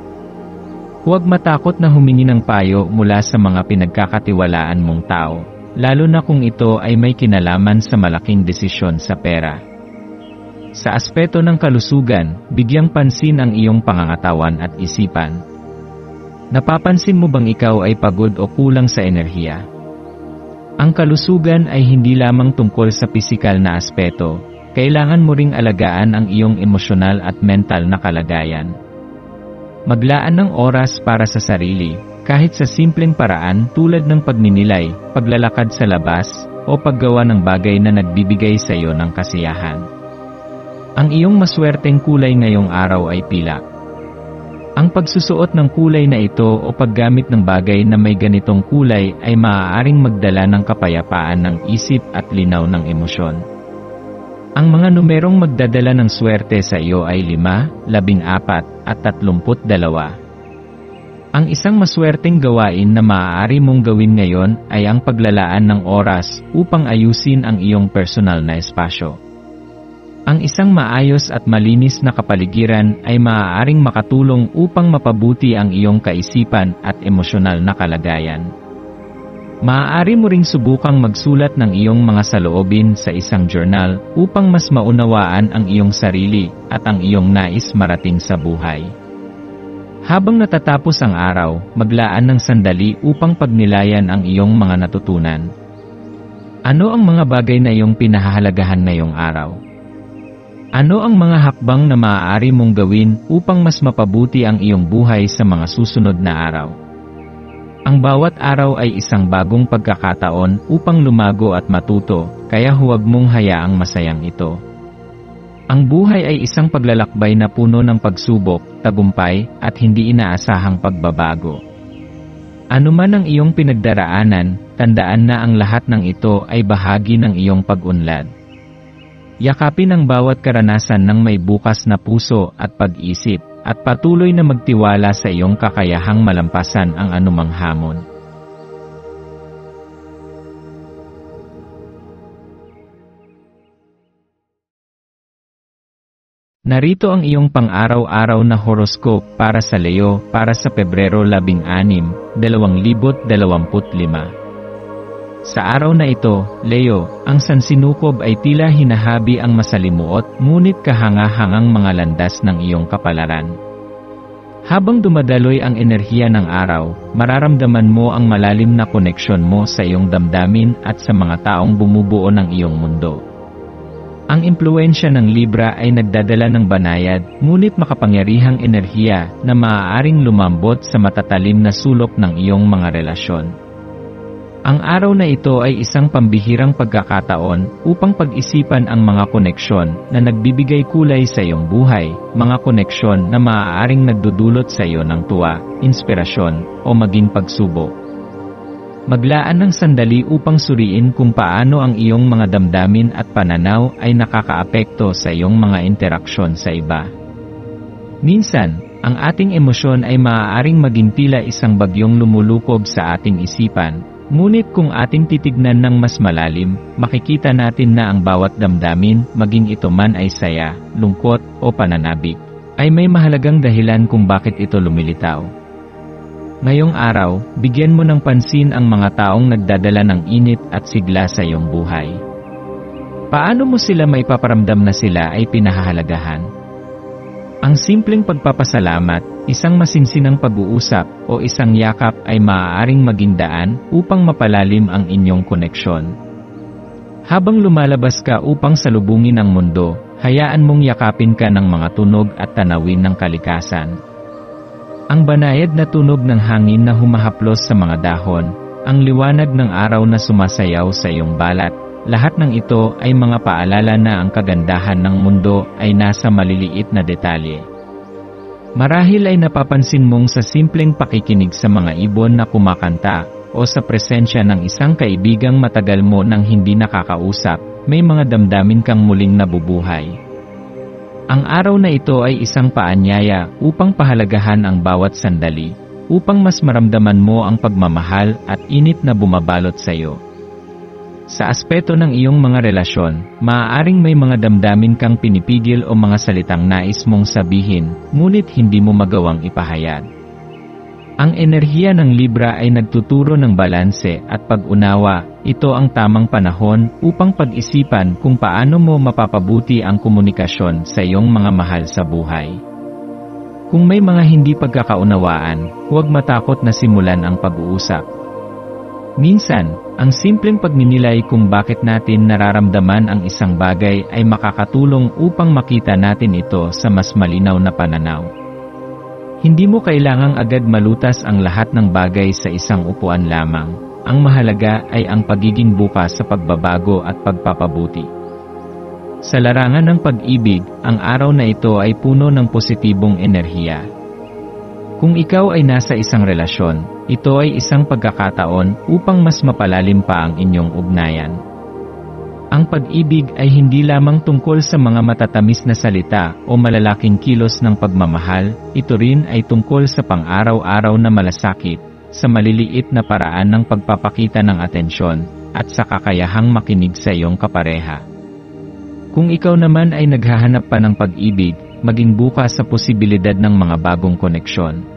Huwag matakot na humingi ng payo mula sa mga pinagkakatiwalaan mong tao, lalo na kung ito ay may kinalaman sa malaking desisyon sa pera. Sa aspeto ng kalusugan, bigyang pansin ang iyong pangangatawan at isipan. Napapansin mo bang ikaw ay pagod o kulang sa enerhiya? Ang kalusugan ay hindi lamang tungkol sa pisikal na aspeto, kailangan mo ring alagaan ang iyong emosyonal at mental na kalagayan. Maglaan ng oras para sa sarili, kahit sa simpleng paraan tulad ng pagninilay, paglalakad sa labas, o paggawa ng bagay na nagbibigay sa iyo ng kasiyahan. Ang iyong maswerteng kulay ngayong araw ay pilak. Ang pagsusuot ng kulay na ito o paggamit ng bagay na may ganitong kulay ay maaaring magdala ng kapayapaan ng isip at linaw ng emosyon. Ang mga numerong magdadala ng swerte sa iyo ay 5, 14, at 32. Ang isang maswerteng gawain na maaari mong gawin ngayon ay ang paglalaan ng oras upang ayusin ang iyong personal na espasyo. Ang isang maayos at malinis na kapaligiran ay maaaring makatulong upang mapabuti ang iyong kaisipan at emosyonal na kalagayan. Maaari mo ring subukang magsulat ng iyong mga saloobin sa isang journal upang mas maunawaan ang iyong sarili at ang iyong nais marating sa buhay. Habang natatapos ang araw, maglaan ng sandali upang pagnilayan ang iyong mga natutunan. Ano ang mga bagay na iyong pinahahalagahan ngayong araw? Ano ang mga hakbang na maaari mong gawin upang mas mapabuti ang iyong buhay sa mga susunod na araw? Ang bawat araw ay isang bagong pagkakataon upang lumago at matuto, kaya huwag mong hayaang masayang ito. Ang buhay ay isang paglalakbay na puno ng pagsubok, tagumpay, at hindi inaasahang pagbabago. Ano man ang iyong pinagdaraanan, tandaan na ang lahat ng ito ay bahagi ng iyong pag-unlad. Yakapin ang bawat karanasan ng may bukas na puso at pag-isip, at patuloy na magtiwala sa iyong kakayahang malampasan ang anumang hamon. Narito ang iyong pang-araw-araw na horoscope para sa Leo para sa Pebrero 16, 2025. Sa araw na ito, Leo, ang sansinukob ay tila hinahabi ang masalimuot ngunit kahanga-hangang mga landas ng iyong kapalaran. Habang dumadaloy ang enerhiya ng araw, mararamdaman mo ang malalim na koneksyon mo sa iyong damdamin at sa mga taong bumubuo ng iyong mundo. Ang impluwensya ng Libra ay nagdadala ng banayad, ngunit makapangyarihang enerhiya na maaaring lumambot sa matatalim na sulok ng iyong mga relasyon. Ang araw na ito ay isang pambihirang pagkakataon upang pag-isipan ang mga koneksyon na nagbibigay kulay sa iyong buhay, mga koneksyon na maaaring nagdudulot sa iyo ng tuwa, inspirasyon, o maging pagsubok. Maglaan ng sandali upang suriin kung paano ang iyong mga damdamin at pananaw ay nakakaapekto sa iyong mga interaksyon sa iba. Minsan, ang ating emosyon ay maaaring maging tila isang bagyong lumulukob sa ating isipan. Ngunit kung ating titignan ng mas malalim, makikita natin na ang bawat damdamin, maging ito man ay saya, lungkot, o pananabik, ay may mahalagang dahilan kung bakit ito lumilitaw. Ngayong araw, bigyan mo ng pansin ang mga taong nagdadala ng init at sigla sa iyong buhay. Paano mo sila maipaparamdam na sila ay pinahahalagahan? Ang simpleng pagpapasalamat, isang masinsinang pag-uusap, o isang yakap ay maaaring maging daan upang mapalalim ang inyong koneksyon. Habang lumalabas ka upang salubungin ang mundo, hayaan mong yakapin ka ng mga tunog at tanawin ng kalikasan. Ang banayad na tunog ng hangin na humahaplos sa mga dahon, ang liwanag ng araw na sumasayaw sa iyong balat, lahat ng ito ay mga paalala na ang kagandahan ng mundo ay nasa maliliit na detalye. Marahil ay napapansin mong sa simpleng pakikinig sa mga ibon na kumakanta o sa presensya ng isang kaibigang matagal mo nang hindi nakakausap, may mga damdamin kang muling nabubuhay. Ang araw na ito ay isang paanyaya upang pahalagahan ang bawat sandali, upang mas maramdaman mo ang pagmamahal at init na bumabalot sa iyo. Sa aspeto ng iyong mga relasyon, maaaring may mga damdamin kang pinipigil o mga salitang nais mong sabihin, ngunit hindi mo magawang ipahayag. Ang enerhiya ng Libra ay nagtuturo ng balanse at pag-unawa. Ito ang tamang panahon upang pag-isipan kung paano mo mapapabuti ang komunikasyon sa iyong mga mahal sa buhay. Kung may mga hindi pagkakaunawaan, huwag matakot na simulan ang pag-uusap. Minsan, ang simpleng pagninilay kung bakit natin nararamdaman ang isang bagay ay makakatulong upang makita natin ito sa mas malinaw na pananaw. Hindi mo kailangang agad malutas ang lahat ng bagay sa isang upuan lamang. Ang mahalaga ay ang pagiging bukas sa pagbabago at pagpapabuti. Sa larangan ng pag-ibig, ang araw na ito ay puno ng positibong enerhiya. Kung ikaw ay nasa isang relasyon, ito ay isang pagkakataon upang mas mapalalim pa ang inyong ugnayan. Ang pag-ibig ay hindi lamang tungkol sa mga matatamis na salita o malalaking kilos ng pagmamahal, ito rin ay tungkol sa pang-araw-araw na malasakit, sa maliliit na paraan ng pagpapakita ng atensyon, at sa kakayahang makinig sa iyong kapareha. Kung ikaw naman ay naghahanap pa ng pag-ibig, maging bukas sa posibilidad ng mga bagong koneksyon.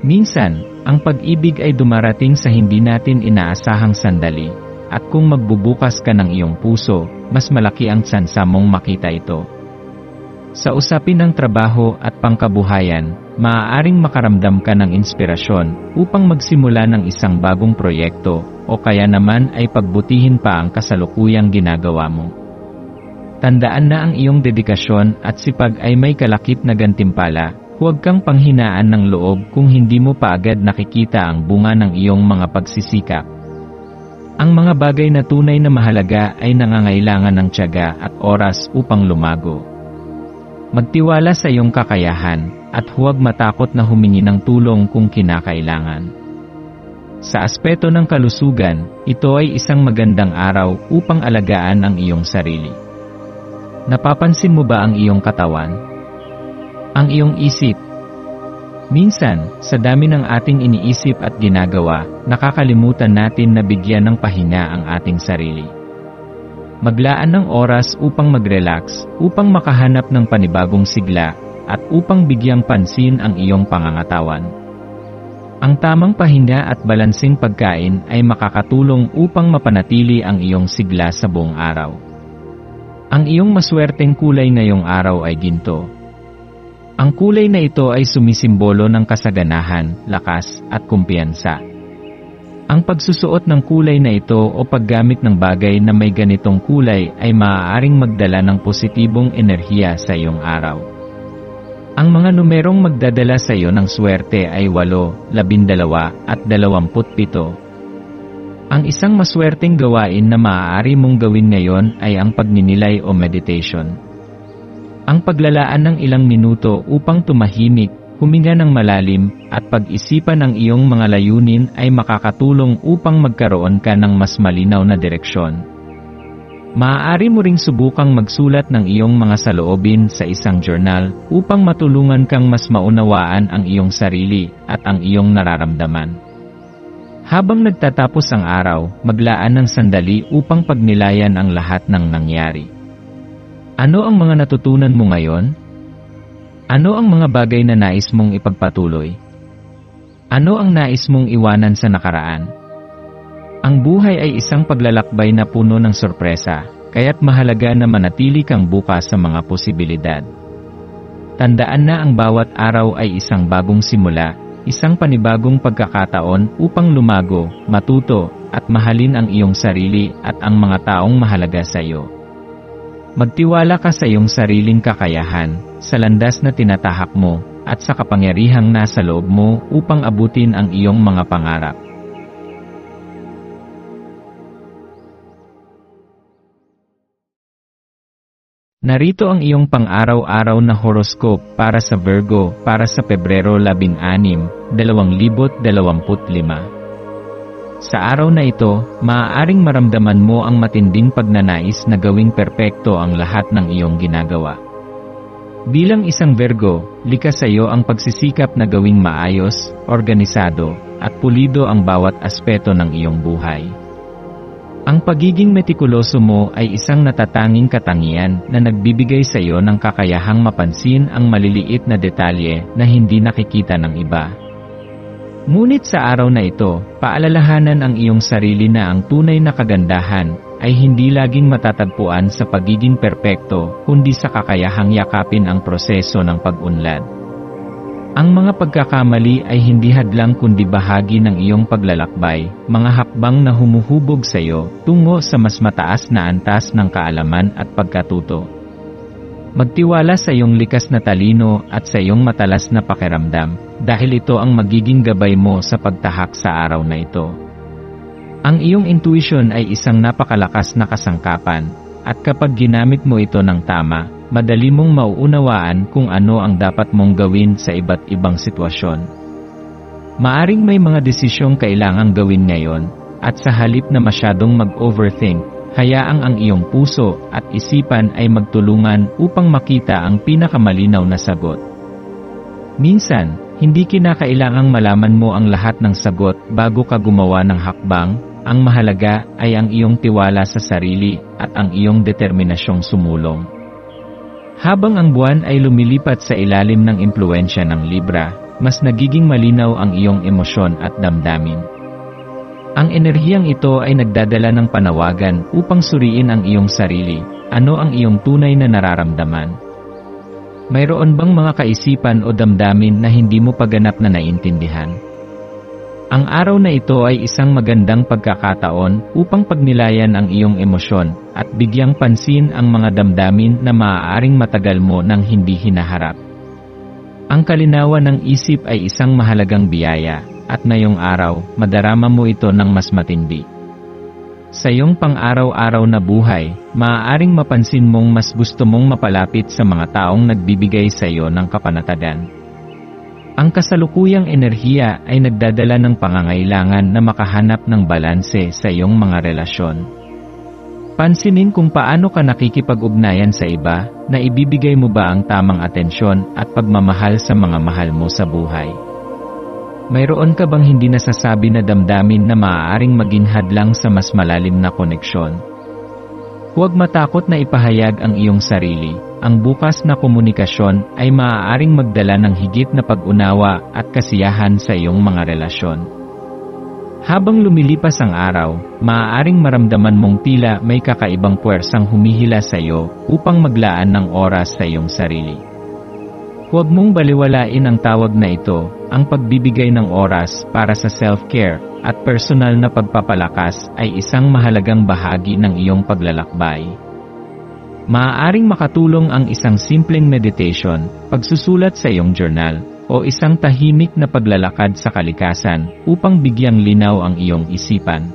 Minsan, ang pag-ibig ay dumarating sa hindi natin inaasahang sandali, at kung magbubukas ka ng iyong puso, mas malaki ang tsansa mong makita ito. Sa usapin ng trabaho at pangkabuhayan, maaaring makaramdam ka ng inspirasyon upang magsimula ng isang bagong proyekto, o kaya naman ay pagbutihin pa ang kasalukuyang ginagawa mo. Tandaan na ang iyong dedikasyon at sipag ay may kalakip na gantimpala. Huwag kang panghinaan ng loob kung hindi mo pa agad nakikita ang bunga ng iyong mga pagsisikap. Ang mga bagay na tunay na mahalaga ay nangangailangan ng tiyaga at oras upang lumago. Magtiwala sa iyong kakayahan, at huwag matakot na humingi ng tulong kung kinakailangan. Sa aspeto ng kalusugan, ito ay isang magandang araw upang alagaan ang iyong sarili. Napapansin mo ba ang iyong katawan? Ang iyong isip? Minsan, sa dami ng ating iniisip at ginagawa, nakakalimutan natin na bigyan ng pahinga ang ating sarili. Maglaan ng oras upang mag-relax, upang makahanap ng panibagong sigla, at upang bigyang pansin ang iyong pangangatawan. Ang tamang pahinga at balansing pagkain ay makakatulong upang mapanatili ang iyong sigla sa buong araw. Ang iyong maswerteng kulay ngayong araw ay ginto. Ang kulay na ito ay sumisimbolo ng kasaganahan, lakas, at kumpiyansa. Ang pagsusuot ng kulay na ito o paggamit ng bagay na may ganitong kulay ay maaaring magdala ng positibong enerhiya sa iyong araw. Ang mga numerong magdadala sa iyo ng swerte ay 8, 12, at 27. Ang isang maswerteng gawain na maaari mong gawin ngayon ay ang pagninilay o meditation. Ang paglalaan ng ilang minuto upang tumahimik, huminga ng malalim, at pag-isipan ang iyong mga layunin ay makakatulong upang magkaroon ka ng mas malinaw na direksyon. Maaari mo ring subukang magsulat ng iyong mga saloobin sa isang journal upang matulungan kang mas maunawaan ang iyong sarili at ang iyong nararamdaman. Habang nagtatapos ang araw, maglaan ng sandali upang pagnilayan ang lahat ng nangyari. Ano ang mga natutunan mo ngayon? Ano ang mga bagay na nais mong ipagpatuloy? Ano ang nais mong iwanan sa nakaraan? Ang buhay ay isang paglalakbay na puno ng sorpresa, kaya't mahalaga na manatili kang bukas sa mga posibilidad. Tandaan na ang bawat araw ay isang bagong simula, isang panibagong pagkakataon upang lumago, matuto, at mahalin ang iyong sarili at ang mga taong mahalaga sa iyo. Magtiwala ka sa iyong sariling kakayahan, sa landas na tinatahak mo, at sa kapangyarihang nasa loob mo upang abutin ang iyong mga pangarap. Narito ang iyong pang-araw-araw na horoscope para sa Virgo para sa Pebrero 16, 2025. Sa araw na ito, maaaring maramdaman mo ang matinding pagnanais na gawing perpekto ang lahat ng iyong ginagawa. Bilang isang Virgo, likas sa iyo ang pagsisikap na gawing maayos, organisado, at pulido ang bawat aspeto ng iyong buhay. Ang pagiging metikuloso mo ay isang natatanging katangian na nagbibigay sa iyo ng kakayahang mapansin ang maliliit na detalye na hindi nakikita ng iba. Ngunit sa araw na ito, paalalahanan ang iyong sarili na ang tunay na kagandahan ay hindi laging matatagpuan sa pagiging perpekto, kundi sa kakayahang yakapin ang proseso ng pag-unlad. Ang mga pagkakamali ay hindi hadlang kundi bahagi ng iyong paglalakbay, mga hakbang na humuhubog sa iyo tungo sa mas mataas na antas ng kaalaman at pagkatuto. Magtiwala sa iyong likas na talino at sa iyong matalas na pakiramdam, dahil ito ang magiging gabay mo sa pagtahak sa araw na ito. Ang iyong intuition ay isang napakalakas na kasangkapan, at kapag ginamit mo ito ng tama, madali mong mauunawaan kung ano ang dapat mong gawin sa iba't ibang sitwasyon. Maaring may mga desisyong kailangang gawin ngayon, at sa halip na masyadong mag-overthink, hayaang ang iyong puso at isipan ay magtulungan upang makita ang pinakamalinaw na sagot. Minsan, hindi kinakailangang malaman mo ang lahat ng sagot bago ka gumawa ng hakbang. Ang mahalaga ay ang iyong tiwala sa sarili at ang iyong determinasyong sumulong. Habang ang buwan ay lumilipat sa ilalim ng impluwensya ng Libra, mas nagiging malinaw ang iyong emosyon at damdamin. Ang enerhiyang ito ay nagdadala ng panawagan upang suriin ang iyong sarili. Ano ang iyong tunay na nararamdaman? Mayroon bang mga kaisipan o damdamin na hindi mo pa ganap na naiintindihan? Ang araw na ito ay isang magandang pagkakataon upang pagnilayan ang iyong emosyon at bigyang pansin ang mga damdamin na maaaring matagal mo nang hindi hinaharap. Ang kalinawan ng isip ay isang mahalagang biyaya, at ngayong araw, madarama mo ito ng mas matindi. Sa iyong pang-araw-araw na buhay, maaaring mapansin mong mas gusto mong mapalapit sa mga taong nagbibigay sa iyo ng kapanatagan. Ang kasalukuyang enerhiya ay nagdadala ng pangangailangan na makahanap ng balanse sa iyong mga relasyon. Pansinin kung paano ka nakikipag-ugnayan sa iba, na ibibigay mo ba ang tamang atensyon at pagmamahal sa mga mahal mo sa buhay. Mayroon ka bang hindi nasasabi na damdamin na maaaring maging hadlang sa mas malalim na koneksyon? Huwag matakot na ipahayag ang iyong sarili. Ang bukas na komunikasyon ay maaaring magdala ng higit na pag-unawa at kasiyahan sa iyong mga relasyon. Habang lumilipas ang araw, maaaring maramdaman mong tila may kakaibang puwersang humihila sa iyo upang maglaan ng oras sa iyong sarili. Huwag mong baliwalain ang tawag na ito, ang pagbibigay ng oras para sa self-care at personal na pagpapalakas ay isang mahalagang bahagi ng iyong paglalakbay. Maaaring makatulong ang isang simpleng meditation, pagsusulat sa iyong journal, o isang tahimik na paglalakad sa kalikasan upang bigyang linaw ang iyong isipan.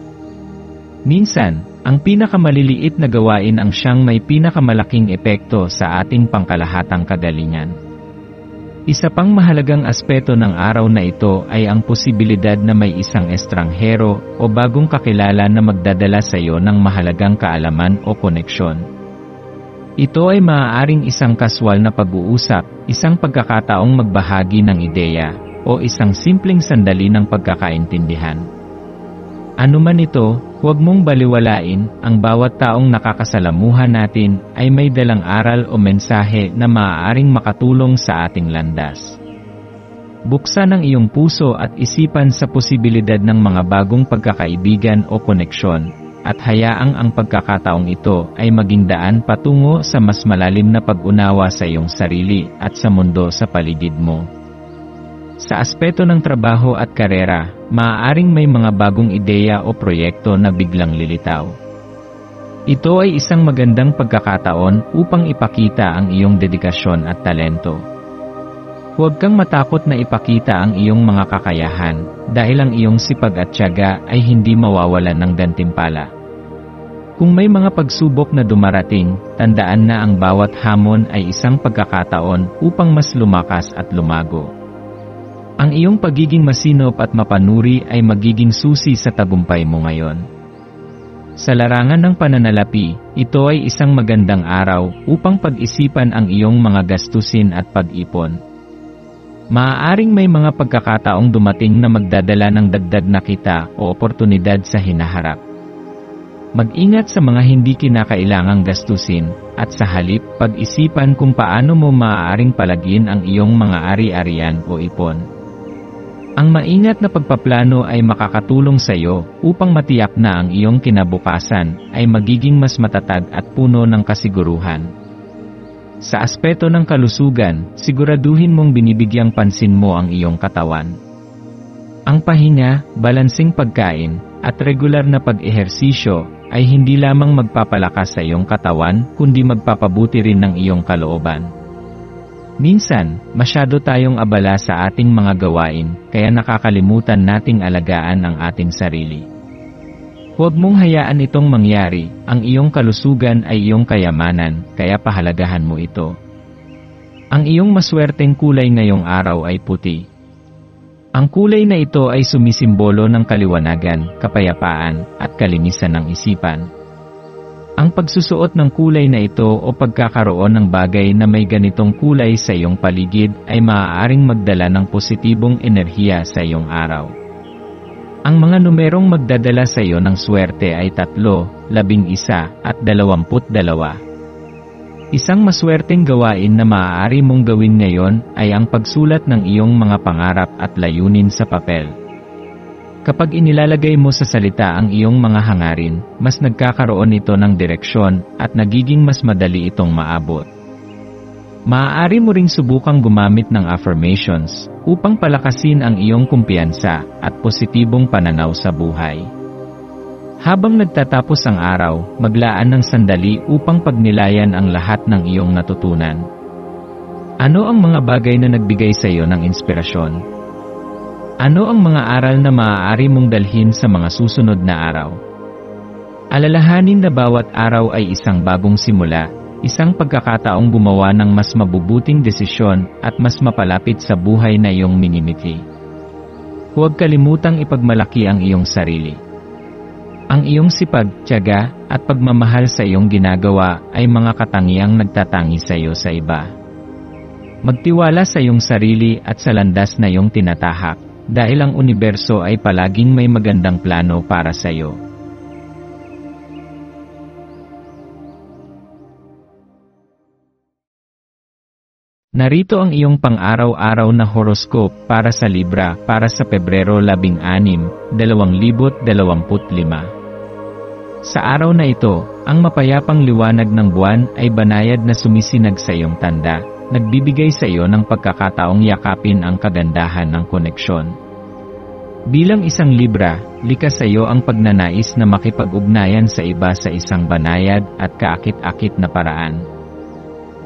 Minsan, ang pinakamaliliit na gawain ang siyang may pinakamalaking epekto sa ating pangkalahatang kagalingan. Isa pang mahalagang aspeto ng araw na ito ay ang posibilidad na may isang estranghero o bagong kakilala na magdadala sa iyo ng mahalagang kaalaman o koneksyon. Ito ay maaaring isang kaswal na pag-uusap, isang pagkakataong magbahagi ng ideya, o isang simpleng sandali ng pagkakaintindihan. Ano man ito, huwag mong baliwalain, ang bawat taong nakakasalamuhan natin ay may dalang aral o mensahe na maaaring makatulong sa ating landas. Buksan ang iyong puso at isipan sa posibilidad ng mga bagong pagkakaibigan o koneksyon, at hayaang ang pagkakataong ito ay maging daan patungo sa mas malalim na pag-unawa sa iyong sarili at sa mundo sa paligid mo. Sa aspeto ng trabaho at karera, maaaring may mga bagong ideya o proyekto na biglang lilitaw. Ito ay isang magandang pagkakataon upang ipakita ang iyong dedikasyon at talento. Huwag kang matakot na ipakita ang iyong mga kakayahan, dahil ang iyong sipag at tiyaga ay hindi mawawalan ng gantimpala. Kung may mga pagsubok na dumarating, tandaan na ang bawat hamon ay isang pagkakataon upang mas lumakas at lumago. Ang iyong pagiging masinop at mapanuri ay magiging susi sa tagumpay mo ngayon. Sa larangan ng pananalapi, ito ay isang magandang araw upang pag-isipan ang iyong mga gastusin at pag-ipon. Maaaring may mga pagkakataong dumating na magdadala ng dagdag na kita o oportunidad sa hinaharap. Mag-ingat sa mga hindi kinakailangang gastusin, at sa halip, pag-isipan kung paano mo maaaring palagin ang iyong mga ari-arian o ipon. Ang maingat na pagpaplano ay makakatulong sa iyo upang matiyak na ang iyong kinabukasan ay magiging mas matatag at puno ng kasiguruhan. Sa aspeto ng kalusugan, siguraduhin mong binibigyang pansin mo ang iyong katawan. Ang pahinga, balansing pagkain, at regular na pag-ehersisyo ay hindi lamang magpapalakas sa iyong katawan kundi magpapabuti rin ng iyong kalooban. Minsan, masyado tayong abala sa ating mga gawain, kaya nakakalimutan nating alagaan ang ating sarili. Huwag mong hayaan itong mangyari, ang iyong kalusugan ay iyong kayamanan, kaya pahalagahan mo ito. Ang iyong maswerteng kulay ngayong araw ay puti. Ang kulay na ito ay sumisimbolo ng kaliwanagan, kapayapaan, at kalinisan ng isipan. Ang pagsusuot ng kulay na ito o pagkakaroon ng bagay na may ganitong kulay sa iyong paligid ay maaaring magdala ng positibong enerhiya sa iyong araw. Ang mga numerong magdadala sa iyo ng swerte ay 3, 11, at 22. Isang maswerteng gawain na maaari mong gawin ngayon ay ang pagsulat ng iyong mga pangarap at layunin sa papel. Kapag inilalagay mo sa salita ang iyong mga hangarin, mas nagkakaroon ito ng direksyon at nagiging mas madali itong maabot. Maaari mo ring subukang gumamit ng affirmations upang palakasin ang iyong kumpiyansa at positibong pananaw sa buhay. Habang nagtatapos ang araw, maglaan ng sandali upang pagnilayan ang lahat ng iyong natutunan. Ano ang mga bagay na nagbigay sa iyo ng inspirasyon? Ano ang mga aral na maaari mong dalhin sa mga susunod na araw? Alalahanin na bawat araw ay isang bagong simula, isang pagkakataong gumawa ng mas mabubuting desisyon at mas mapalapit sa buhay na iyong minimiti. Huwag kalimutang ipagmalaki ang iyong sarili. Ang iyong sipag, tiyaga, at pagmamahal sa iyong ginagawa ay mga katangiang nagtatangi sa iyo sa iba. Magtiwala sa iyong sarili at sa landas na iyong tinatahak, dahil ang universo ay palaging may magandang plano para sa iyo. Narito ang iyong pang-araw-araw na horoscope para sa Libra para sa Pebrero 16, 2025. Sa araw na ito, ang mapayapang liwanag ng buwan ay banayad na sumisinag sa iyong tanda, nagbibigay sa iyo ng pagkakataong yakapin ang kagandahan ng koneksyon. Bilang isang Libra, likas sa iyo ang pagnanais na makipag-ugnayan sa iba sa isang banayad at kaakit-akit na paraan.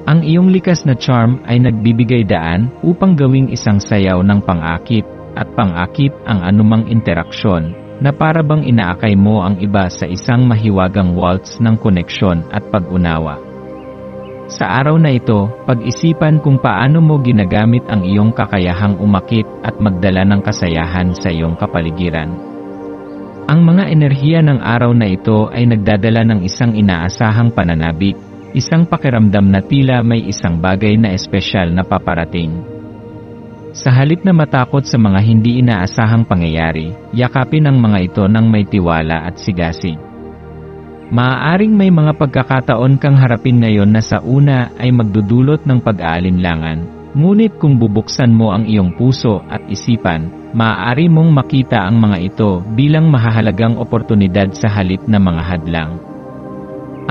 Ang iyong likas na charm ay nagbibigay daan upang gawing isang sayaw ng pang-akit at pang-akit ang anumang interaksyon na para bang inaakay mo ang iba sa isang mahiwagang waltz ng koneksyon at pag-unawa. Sa araw na ito, pag-isipan kung paano mo ginagamit ang iyong kakayahang umakit at magdala ng kasayahan sa iyong kapaligiran. Ang mga enerhiya ng araw na ito ay nagdadala ng isang inaasahang pananabik, isang pakiramdam na tila may isang bagay na espesyal na paparating. Sa halip na matakot sa mga hindi inaasahang pangyayari, yakapin ang mga ito ng may tiwala at sigasig. Maaaring may mga pagkakataon kang harapin ngayon na sa una ay magdudulot ng pag-aalinlangan, ngunit kung bubuksan mo ang iyong puso at isipan, maaari mong makita ang mga ito bilang mahahalagang oportunidad sa halip na mga hadlang.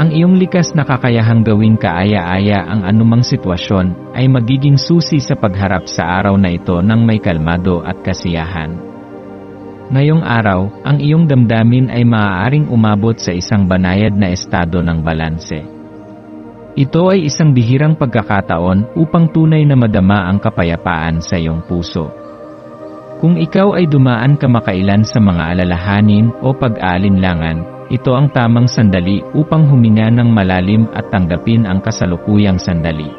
Ang iyong likas na kakayahang gawing kaaya-aya ang anumang sitwasyon ay magiging susi sa pagharap sa araw na ito ng may kalmado at kasiyahan. Ngayong araw, ang iyong damdamin ay maaaring umabot sa isang banayad na estado ng balanse. Ito ay isang bihirang pagkakataon upang tunay na madama ang kapayapaan sa iyong puso. Kung ikaw ay dumaan kamakailan sa mga alalahanin o pag-aalinlangan, ito ang tamang sandali upang huminga ng malalim at tanggapin ang kasalukuyang sandali.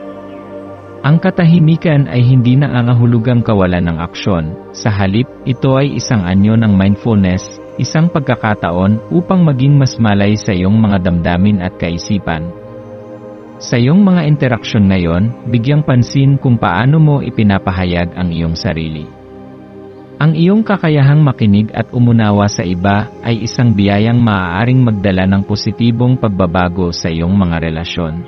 Ang katahimikan ay hindi nangangahulugang kawalan ng aksyon. Sa halip, ito ay isang anyo ng mindfulness, isang pagkakataon upang maging mas malay sa iyong mga damdamin at kaisipan. Sa iyong mga interaksyon ngayon, bigyang pansin kung paano mo ipinapahayag ang iyong sarili. Ang iyong kakayahang makinig at umunawa sa iba ay isang biyayang maaaring magdala ng positibong pagbabago sa iyong mga relasyon.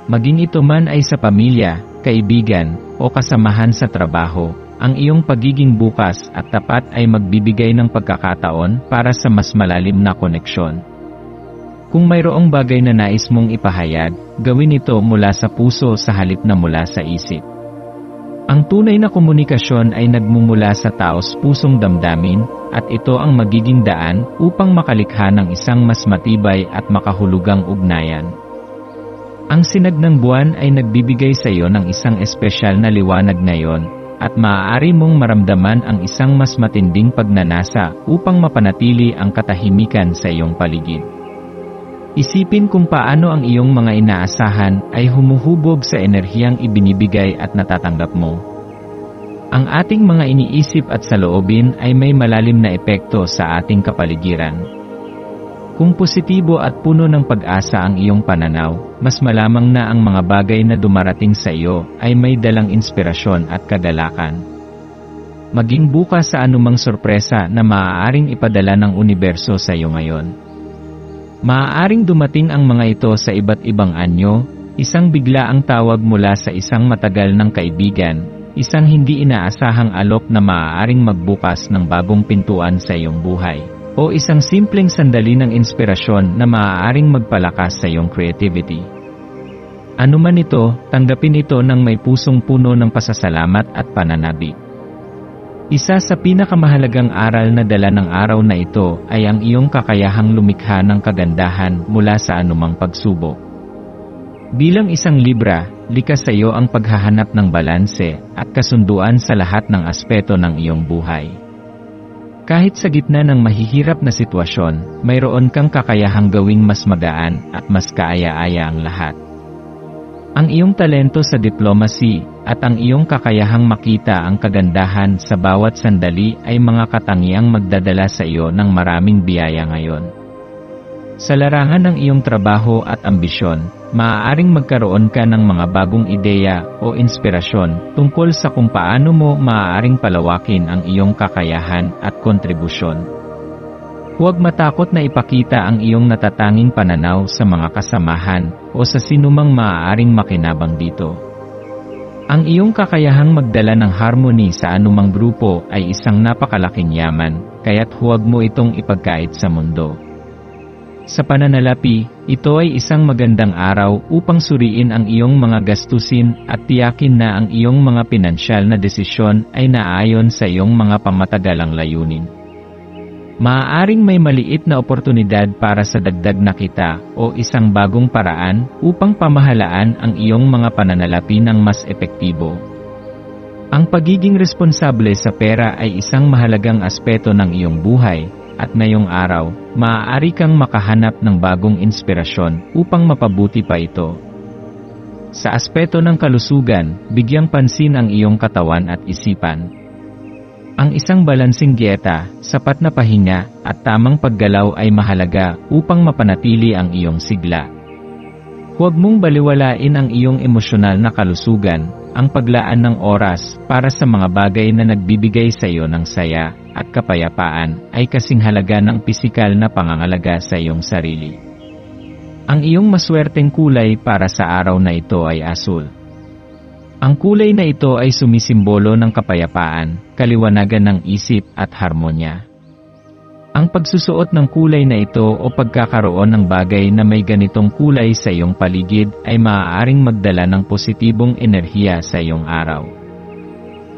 Maging ito man ay sa pamilya, kaibigan, o kasamahan sa trabaho, ang iyong pagiging bukas at tapat ay magbibigay ng pagkakataon para sa mas malalim na koneksyon. Kung mayroong bagay na nais mong ipahayag, gawin ito mula sa puso sa halip na mula sa isip. Ang tunay na komunikasyon ay nagmumula sa taos-pusong damdamin, at ito ang magiging daan upang makalikha ng isang mas matibay at makahulugang ugnayan. Ang sinag ng buwan ay nagbibigay sa iyo ng isang espesyal na liwanag ngayon, at maaari mong maramdaman ang isang mas matinding pagnanasa upang mapanatili ang katahimikan sa iyong paligid. Isipin kung paano ang iyong mga inaasahan ay humuhubog sa enerhiyang ibinibigay at natatanggap mo. Ang ating mga iniisip at saloobin ay may malalim na epekto sa ating kapaligiran. Kung positibo at puno ng pag-asa ang iyong pananaw, mas malamang na ang mga bagay na dumarating sa iyo ay may dalang inspirasyon at kagalakan. Maging bukas sa anumang sorpresa na maaaring ipadala ng universo sa iyo ngayon. Maaaring dumating ang mga ito sa iba't ibang anyo, isang biglaang tawag mula sa isang matagal ng kaibigan, isang hindi inaasahang alok na maaaring magbukas ng bagong pintuan sa iyong buhay, o isang simpleng sandali ng inspirasyon na maaaring magpalakas sa iyong creativity. Ano man ito, tanggapin ito ng may pusong puno ng pasasalamat at pananabik. Isa sa pinakamahalagang aral na dala ng araw na ito ay ang iyong kakayahang lumikha ng kagandahan mula sa anumang pagsubok. Bilang isang Libra, likas sa iyo ang paghahanap ng balanse at kasunduan sa lahat ng aspeto ng iyong buhay. Kahit sa gitna ng mahihirap na sitwasyon, mayroon kang kakayahang gawing mas magaan at mas kaaya-aya ang lahat. Ang iyong talento sa diplomacy at ang iyong kakayahang makita ang kagandahan sa bawat sandali ay mga katangiang magdadala sa iyo ng maraming biyaya ngayon. Sa larangan ng iyong trabaho at ambisyon, maaaring magkaroon ka ng mga bagong ideya o inspirasyon tungkol sa kung paano mo maaaring palawakin ang iyong kakayahan at kontribusyon. Huwag matakot na ipakita ang iyong natatanging pananaw sa mga kasamahan o sa sinumang maaaring makinabang dito. Ang iyong kakayahang magdala ng harmony sa anumang grupo ay isang napakalaking yaman, kaya't huwag mo itong ipagkait sa mundo. Sa pananalapi, ito ay isang magandang araw upang suriin ang iyong mga gastusin at tiyakin na ang iyong mga pinansyal na desisyon ay naayon sa iyong mga pamatagalang layunin. Maaaring may maliit na oportunidad para sa dagdag na kita o isang bagong paraan upang pamahalaan ang iyong mga pananalapi ng mas epektibo. Ang pagiging responsable sa pera ay isang mahalagang aspeto ng iyong buhay. At ngayong araw, maaari kang makahanap ng bagong inspirasyon upang mapabuti pa ito. Sa aspeto ng kalusugan, bigyang pansin ang iyong katawan at isipan. Ang isang balansing dieta, sapat na pahinga, at tamang paggalaw ay mahalaga upang mapanatili ang iyong sigla. Huwag mong baliwalain ang iyong emosyonal na kalusugan, ang paglaan ng oras para sa mga bagay na nagbibigay sa iyo ng saya at kapayapaan ay kasing halaga ng pisikal na pangangalaga sa iyong sarili. Ang iyong maswerteng kulay para sa araw na ito ay asul. Ang kulay na ito ay sumisimbolo ng kapayapaan, kaliwanagan ng isip at harmonya. Ang pagsusuot ng kulay na ito o pagkakaroon ng bagay na may ganitong kulay sa iyong paligid ay maaaring magdala ng positibong enerhiya sa iyong araw.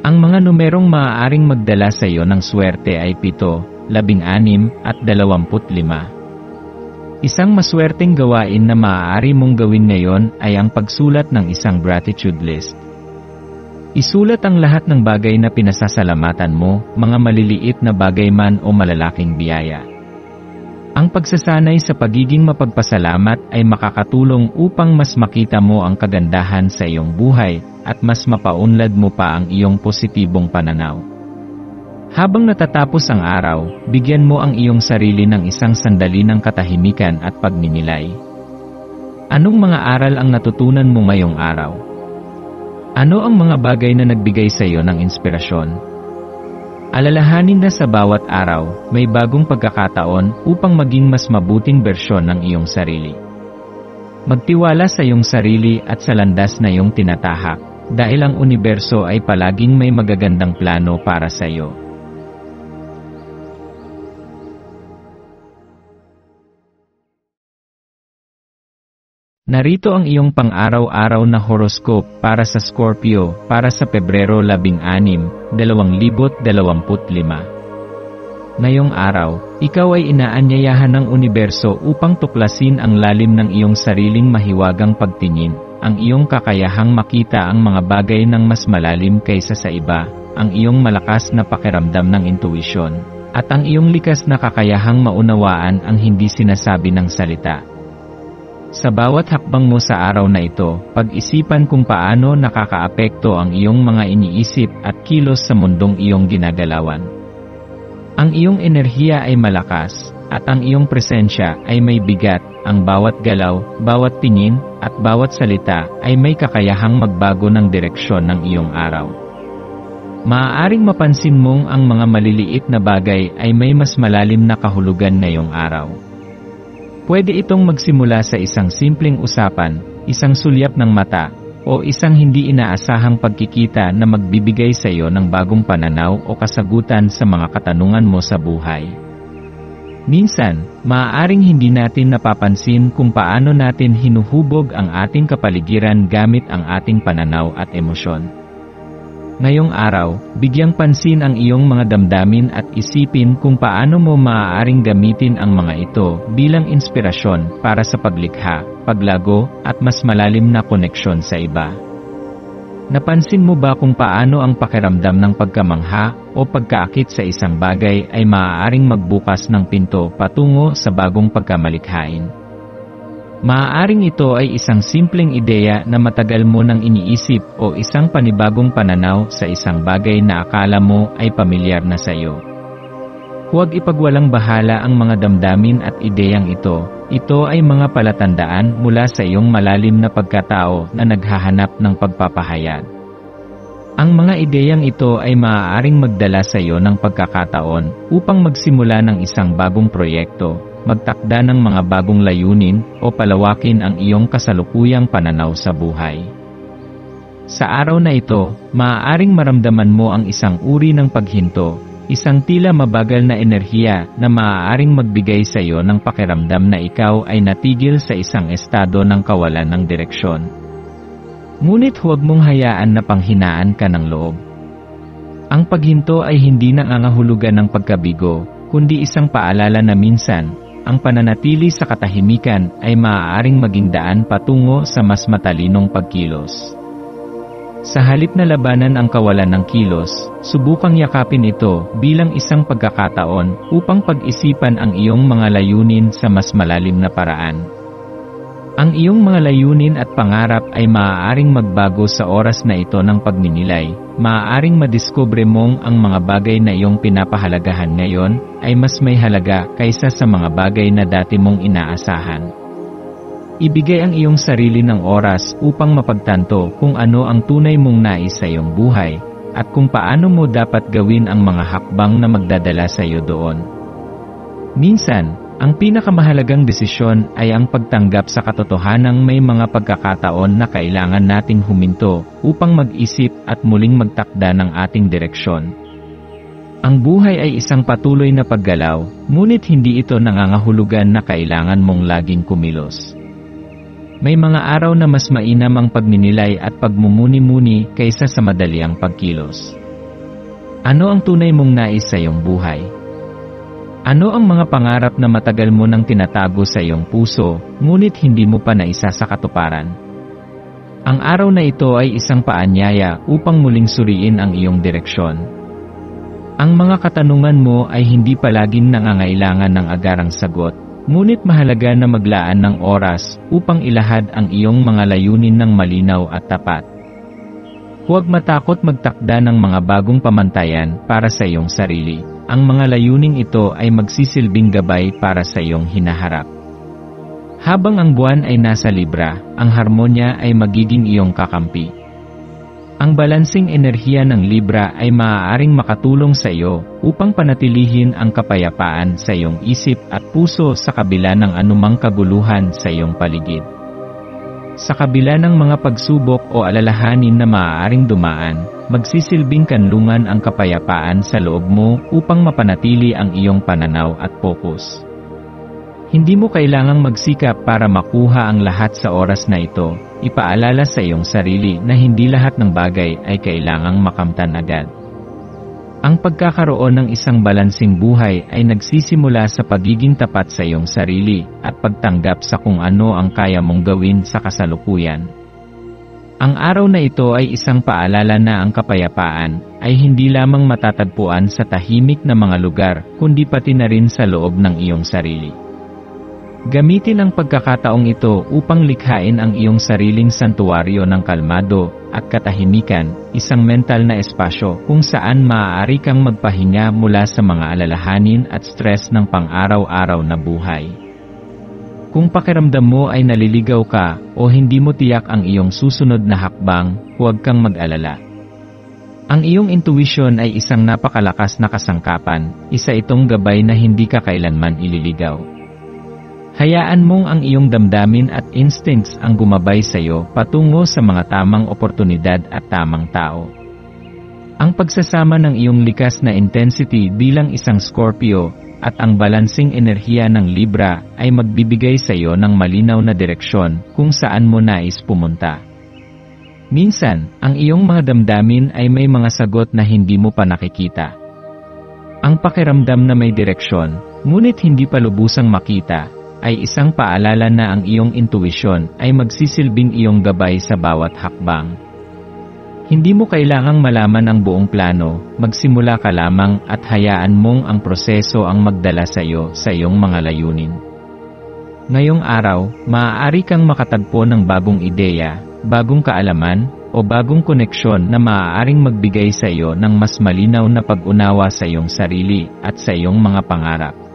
Ang mga numerong maaaring magdala sa iyo ng swerte ay 7, 16 at 25. Isang maswerteng gawain na maaari mong gawin ngayon ay ang pagsulat ng isang gratitude list. Isulat ang lahat ng bagay na pinasasalamatan mo, mga maliliit na bagay man o malalaking biyaya. Ang pagsasanay sa pagiging mapagpasalamat ay makakatulong upang mas makita mo ang kagandahan sa iyong buhay at mas mapaunlad mo pa ang iyong positibong pananaw. Habang natatapos ang araw, bigyan mo ang iyong sarili ng isang sandali ng katahimikan at pagninilay. Anong mga aral ang natutunan mo ngayong araw? Ano ang mga bagay na nagbigay sa iyo ng inspirasyon? Alalahanin na sa bawat araw, may bagong pagkakataon upang maging mas mabuting bersyon ng iyong sarili. Magtiwala sa iyong sarili at sa landas na iyong tinatahak, dahil ang universo ay palaging may magagandang plano para sa iyo. Narito ang iyong pang-araw-araw na horoscope para sa Scorpio para sa Pebrero 16, 2025. Ngayong araw, ikaw ay inaanyayahan ng universo upang tuklasin ang lalim ng iyong sariling mahiwagang pagtingin, ang iyong kakayahang makita ang mga bagay ng mas malalim kaysa sa iba, ang iyong malakas na pakiramdam ng intuisyon, at ang iyong likas na kakayahang maunawaan ang hindi sinasabi ng salita. Sa bawat hakbang mo sa araw na ito, pag-isipan kung paano nakakaapekto ang iyong mga iniisip at kilos sa mundong iyong ginagalawan. Ang iyong enerhiya ay malakas, at ang iyong presensya ay may bigat, ang bawat galaw, bawat tingin, at bawat salita ay may kakayahang magbago ng direksyon ng iyong araw. Maaaring mapansin mong ang mga maliliit na bagay ay may mas malalim na kahulugan ngayong araw. Pwede itong magsimula sa isang simpleng usapan, isang sulyap ng mata, o isang hindi inaasahang pagkikita na magbibigay sa iyo ng bagong pananaw o kasagutan sa mga katanungan mo sa buhay. Minsan, maaaring hindi natin napapansin kung paano natin hinuhubog ang ating kapaligiran gamit ang ating pananaw at emosyon. Ngayong araw, bigyang pansin ang iyong mga damdamin at isipin kung paano mo maaaring gamitin ang mga ito bilang inspirasyon para sa paglikha, paglago, at mas malalim na koneksyon sa iba. Napansin mo ba kung paano ang pakiramdam ng pagkamangha o pagkaakit sa isang bagay ay maaaring magbukas ng pinto patungo sa bagong pagkamalikhain? Maaaring ito ay isang simpleng ideya na matagal mo nang iniisip o isang panibagong pananaw sa isang bagay na akala mo ay pamilyar na sa iyo. Huwag ipagwalang bahala ang mga damdamin at ideyang ito. Ito ay mga palatandaan mula sa iyong malalim na pagkatao na naghahanap ng pagpapahayag. Ang mga ideyang ito ay maaaring magdala sa iyo ng pagkakataon upang magsimula ng isang bagong proyekto, magtakda ng mga bagong layunin o palawakin ang iyong kasalukuyang pananaw sa buhay. Sa araw na ito, maaaring maramdaman mo ang isang uri ng paghinto, Isang tila mabagal na enerhiya na maaaring magbigay sa iyo ng pakiramdam na ikaw ay natigil sa isang estado ng kawalan ng direksyon. Ngunit huwag mong hayaan na panghinaan ka ng loob. Ang paghinto ay hindi nangangahulugan ng pagkabigo, kundi isang paalala na minsan, ang pananatili sa katahimikan ay maaaring maging daan patungo sa mas matalinong pagkilos. Sa halip na labanan ang kawalan ng kilos, subukang yakapin ito bilang isang pagkakataon upang pag-isipan ang iyong mga layunin sa mas malalim na paraan. Ang iyong mga layunin at pangarap ay maaaring magbago sa oras na ito ng pagninilay. Maaaring madiskubre mong ang mga bagay na iyong pinapahalagahan ngayon ay mas may halaga kaysa sa mga bagay na dati mong inaasahan. Ibigay ang iyong sarili ng oras upang mapagtanto kung ano ang tunay mong nais sa iyong buhay, at kung paano mo dapat gawin ang mga hakbang na magdadala sa iyo doon. Minsan, ang pinakamahalagang desisyon ay ang pagtanggap sa katotohanang may mga pagkakataon na kailangan nating huminto upang mag-isip at muling magtakda ng ating direksyon. Ang buhay ay isang patuloy na paggalaw, ngunit hindi ito nangangahulugan na kailangan mong laging kumilos. May mga araw na mas mainam ang pagninilay at pagmumuni-muni kaysa sa madaliang pagkilos. Ano ang tunay mong nais sa iyong buhay? Ano ang mga pangarap na matagal mo nang tinatago sa iyong puso, ngunit hindi mo pa naisa sa katuparan? Ang araw na ito ay isang paanyaya upang muling suriin ang iyong direksyon. Ang mga katanungan mo ay hindi palaging nangangailangan ng agarang sagot, ngunit mahalaga na maglaan ng oras upang ilahad ang iyong mga layunin ng malinaw at tapat. Huwag matakot magtakda ng mga bagong pamantayan para sa iyong sarili. Ang mga layuning ito ay magsisilbing gabay para sa iyong hinaharap. Habang ang buwan ay nasa Libra, ang harmonya ay magiging iyong kakampi. Ang balansing enerhiya ng Libra ay maaaring makatulong sa iyo upang panatilihin ang kapayapaan sa iyong isip at puso sa kabila ng anumang kaguluhan sa iyong paligid. Sa kabila ng mga pagsubok o alalahanin na maaaring dumaan, magsisilbing kanlungan ang kapayapaan sa loob mo upang mapanatili ang iyong pananaw at focus. Hindi mo kailangang magsikap para makuha ang lahat sa oras na ito. Ipaalala sa iyong sarili na hindi lahat ng bagay ay kailangang makamtan agad. Ang pagkakaroon ng isang balansing buhay ay nagsisimula sa pagiging tapat sa iyong sarili at pagtanggap sa kung ano ang kaya mong gawin sa kasalukuyan. Ang araw na ito ay isang paalala na ang kapayapaan ay hindi lamang matatagpuan sa tahimik na mga lugar, kundi pati na rin sa loob ng iyong sarili. Gamitin ang pagkakataong ito upang likhain ang iyong sariling santuwaryo ng kalmado at katahimikan, isang mental na espasyo kung saan maaari kang magpahinga mula sa mga alalahanin at stress ng pang-araw-araw na buhay. Kung pakiramdam mo ay naliligaw ka o hindi mo tiyak ang iyong susunod na hakbang, huwag kang mag-alala. Ang iyong intuition ay isang napakalakas na kasangkapan, isa itong gabay na hindi ka kailanman ililigaw. Hayaan mong ang iyong damdamin at instincts ang gumabay sa iyo patungo sa mga tamang oportunidad at tamang tao. Ang pagsasama ng iyong likas na intensity bilang isang Scorpio at ang balansing enerhiya ng Libra ay magbibigay sa iyo ng malinaw na direksyon kung saan mo nais pumunta. Minsan, ang iyong mga damdamin ay may mga sagot na hindi mo pa nakikita. Ang pakiramdam na may direksyon, ngunit hindi pa lubusang makita, ay isang paalala na ang iyong intuisyon ay magsisilbing iyong gabay sa bawat hakbang. Hindi mo kailangang malaman ang buong plano, magsimula ka lamang at hayaan mong ang proseso ang magdala sa iyo sa iyong mga layunin. Ngayong araw, maaari kang makatagpo ng bagong ideya, bagong kaalaman, o bagong koneksyon na maaaring magbigay sa iyo ng mas malinaw na pag-unawa sa iyong sarili at sa iyong mga pangarap.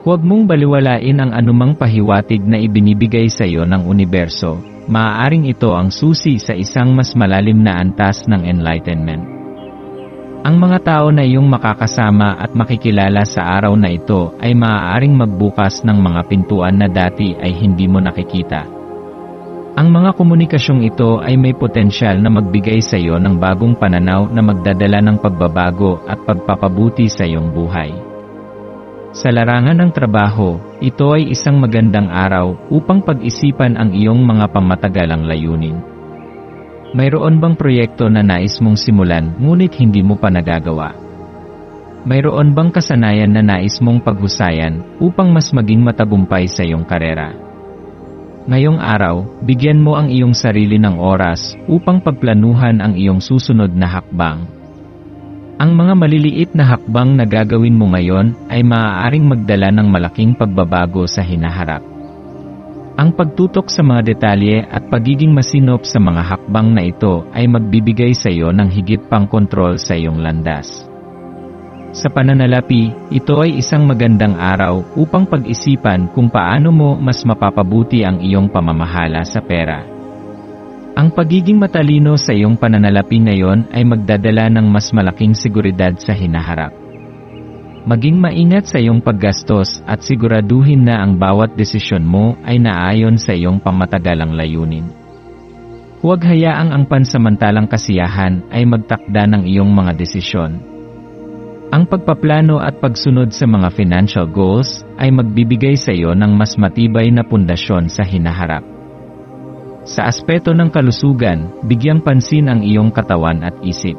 Huwag mong baliwalain ang anumang pahiwatig na ibinibigay sa iyo ng universo. Maaaring ito ang susi sa isang mas malalim na antas ng enlightenment. Ang mga tao na iyong makakasama at makikilala sa araw na ito ay maaaring magbukas ng mga pintuan na dati ay hindi mo nakikita. Ang mga komunikasyong ito ay may potensyal na magbigay sa iyo ng bagong pananaw na magdadala ng pagbabago at pagpapabuti sa iyong buhay. Sa larangan ng trabaho, ito ay isang magandang araw upang pag-isipan ang iyong mga pammatagalang layunin. Mayroon bang proyekto na nais mong simulan ngunit hindi mo pa nagagawa? Mayroon bang kasanayan na nais mong paghusayan upang mas maging matagumpay sa iyong karera? Ngayong araw, bigyan mo ang iyong sarili ng oras upang pagplanuhan ang iyong susunod na hakbang. Ang mga maliliit na hakbang na gagawin mo ngayon ay maaaring magdala ng malaking pagbabago sa hinaharap. Ang pagtutok sa mga detalye at pagiging masinop sa mga hakbang na ito ay magbibigay sa iyo ng higit pang kontrol sa iyong landas. Sa pananalapi, ito ay isang magandang araw upang pag-isipan kung paano mo mas mapapabuti ang iyong pamamahala sa pera. Ang pagiging matalino sa iyong pananalapi ngayon ay magdadala ng mas malaking seguridad sa hinaharap. Maging maingat sa iyong paggastos at siguraduhin na ang bawat desisyon mo ay naayon sa iyong pangmatagalang layunin. Huwag hayaang ang pansamantalang kasiyahan ay magtakda ng iyong mga desisyon. Ang pagpaplano at pagsunod sa mga financial goals ay magbibigay sa iyo ng mas matibay na pundasyon sa hinaharap. Sa aspeto ng kalusugan, bigyang pansin ang iyong katawan at isip.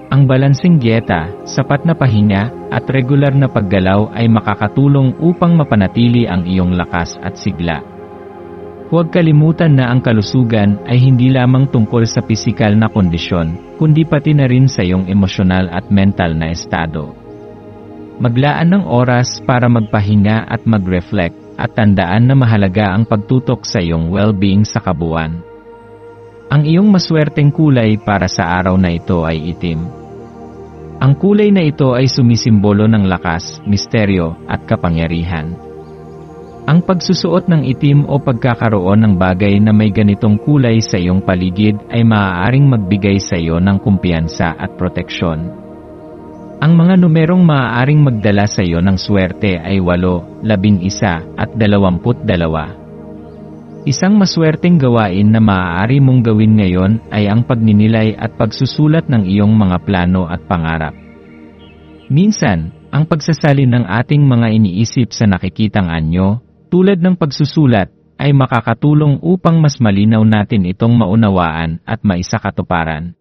Ang balansing dieta, sapat na pahinga, at regular na paggalaw ay makakatulong upang mapanatili ang iyong lakas at sigla. Huwag kalimutan na ang kalusugan ay hindi lamang tungkol sa pisikal na kondisyon, kundi pati na rin sa iyong emosyonal at mental na estado. Maglaan ng oras para magpahinga at mag-reflect, at tandaan na mahalaga ang pagtutok sa iyong well-being sa kabuuan. Ang iyong maswerteng kulay para sa araw na ito ay itim. Ang kulay na ito ay sumisimbolo ng lakas, misteryo, at kapangyarihan. Ang pagsusuot ng itim o pagkakaroon ng bagay na may ganitong kulay sa iyong paligid ay maaaring magbigay sa iyo ng kumpiyansa at proteksyon. Ang mga numerong maaaring magdala sa iyo ng swerte ay 8, 11, at 22. Isang maswerteng gawain na maaari mong gawin ngayon ay ang pagninilay at pagsusulat ng iyong mga plano at pangarap. Minsan, ang pagsasalin ng ating mga iniisip sa nakikitang anyo, tulad ng pagsusulat, ay makakatulong upang mas malinaw natin itong maunawaan at maisakatuparan.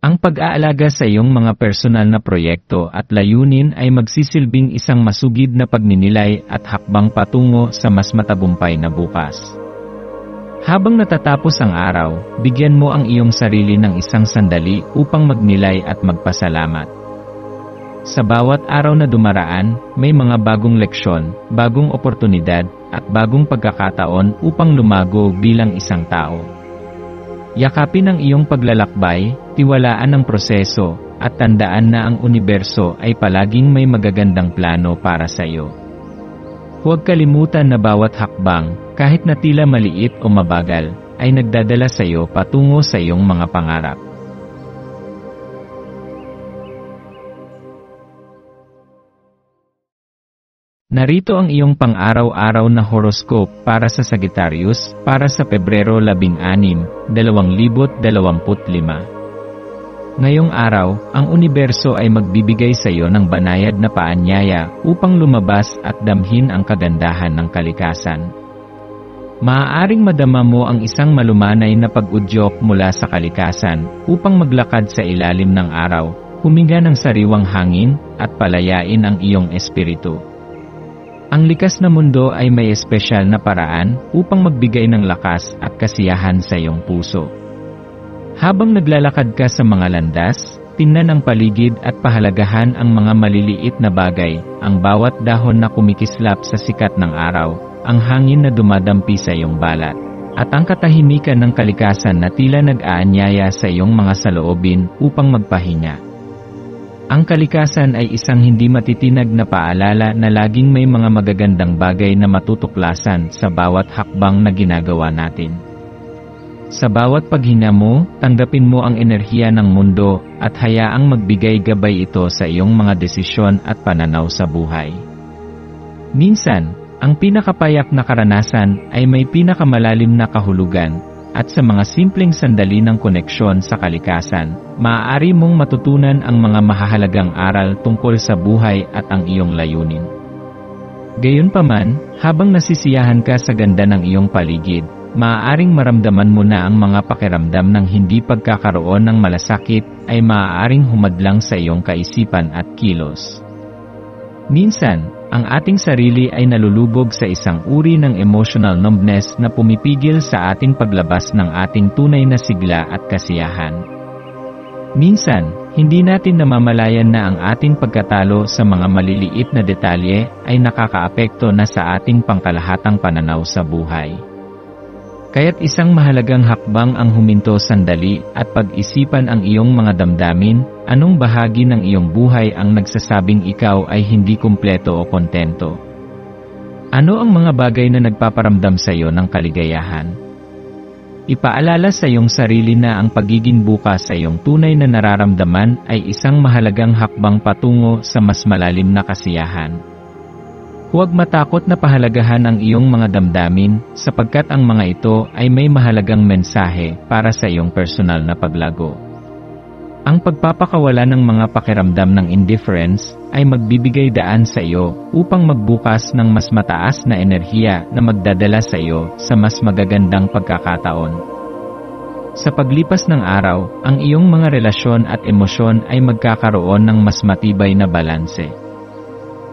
Ang pag-aalaga sa iyong mga personal na proyekto at layunin ay magsisilbing isang masugid na pagninilay at hakbang patungo sa mas matagumpay na bukas. Habang natatapos ang araw, bigyan mo ang iyong sarili ng isang sandali upang magnilay at magpasalamat. Sa bawat araw na dumaraan, may mga bagong leksyon, bagong oportunidad, at bagong pagkakataon upang lumago bilang isang tao. Yakapin ang iyong paglalakbay, tiwalaan ang proseso, at tandaan na ang universo ay palaging may magagandang plano para sa iyo. Huwag kalimutan na bawat hakbang, kahit na tila maliit o mabagal, ay nagdadala sa iyo patungo sa iyong mga pangarap. Narito ang iyong pang-araw-araw na horoscope para sa Sagittarius, para sa Pebrero 16, 2025. Ngayong araw, ang universo ay magbibigay sa iyo ng banayad na paanyaya upang lumabas at damhin ang kagandahan ng kalikasan. Maaaring madama mo ang isang malumanay na pag-udyok mula sa kalikasan upang maglakad sa ilalim ng araw, huminga ng sariwang hangin, at palayain ang iyong espiritu. Ang likas na mundo ay may espesyal na paraan upang magbigay ng lakas at kasiyahan sa iyong puso. Habang naglalakad ka sa mga landas, tingnan ang paligid at pahalagahan ang mga maliliit na bagay, ang bawat dahon na kumikislap sa sikat ng araw, ang hangin na dumadampi sa iyong balat, at ang katahimikan ng kalikasan na tila nag-aanyaya sa iyong mga saloobin upang magpahinga. Ang kalikasan ay isang hindi matitinag na paalala na laging may mga magagandang bagay na matutuklasan sa bawat hakbang na ginagawa natin. Sa bawat paghinga mo, tanggapin mo ang enerhiya ng mundo at hayaang magbigay gabay ito sa iyong mga desisyon at pananaw sa buhay. Minsan, Ang pinakapayak na karanasan ay may pinakamalalim na kahulugan, at sa mga simpleng sandali ng koneksyon sa kalikasan, maaari mong matutunan ang mga mahahalagang aral tungkol sa buhay at ang iyong layunin. Gayunpaman, habang nasisiyahan ka sa ganda ng iyong paligid, maaaring maramdaman mo na ang mga pakiramdam ng hindi pagkakaroon ng malasakit ay maaaring humadlang sa iyong kaisipan at kilos. Minsan, ang ating sarili ay nalulubog sa isang uri ng emotional numbness na pumipigil sa ating paglabas ng ating tunay na sigla at kasiyahan. Minsan, hindi natin namamalayan na ang ating pagkatalo sa mga maliliit na detalye ay nakakaapekto na sa ating pangkalahatang pananaw sa buhay. Kaya't isang mahalagang hakbang ang huminto sandali at pag-isipan ang iyong mga damdamin, anong bahagi ng iyong buhay ang nagsasabing ikaw ay hindi kumpleto o kontento. Ano ang mga bagay na nagpaparamdam sa iyo ng kaligayahan? Ipaalala sa iyong sarili na ang pagiging bukas sa iyong tunay na nararamdaman ay isang mahalagang hakbang patungo sa mas malalim na kasiyahan. Huwag matakot na pahalagahan ang iyong mga damdamin, sapagkat ang mga ito ay may mahalagang mensahe para sa iyong personal na paglago. Ang pagpapakawala ng mga pakiramdam ng indifference ay magbibigay daan sa iyo upang magbukas ng mas mataas na enerhiya na magdadala sa iyo sa mas magagandang pagkakataon. Sa paglipas ng araw, ang iyong mga relasyon at emosyon ay magkakaroon ng mas matibay na balanse.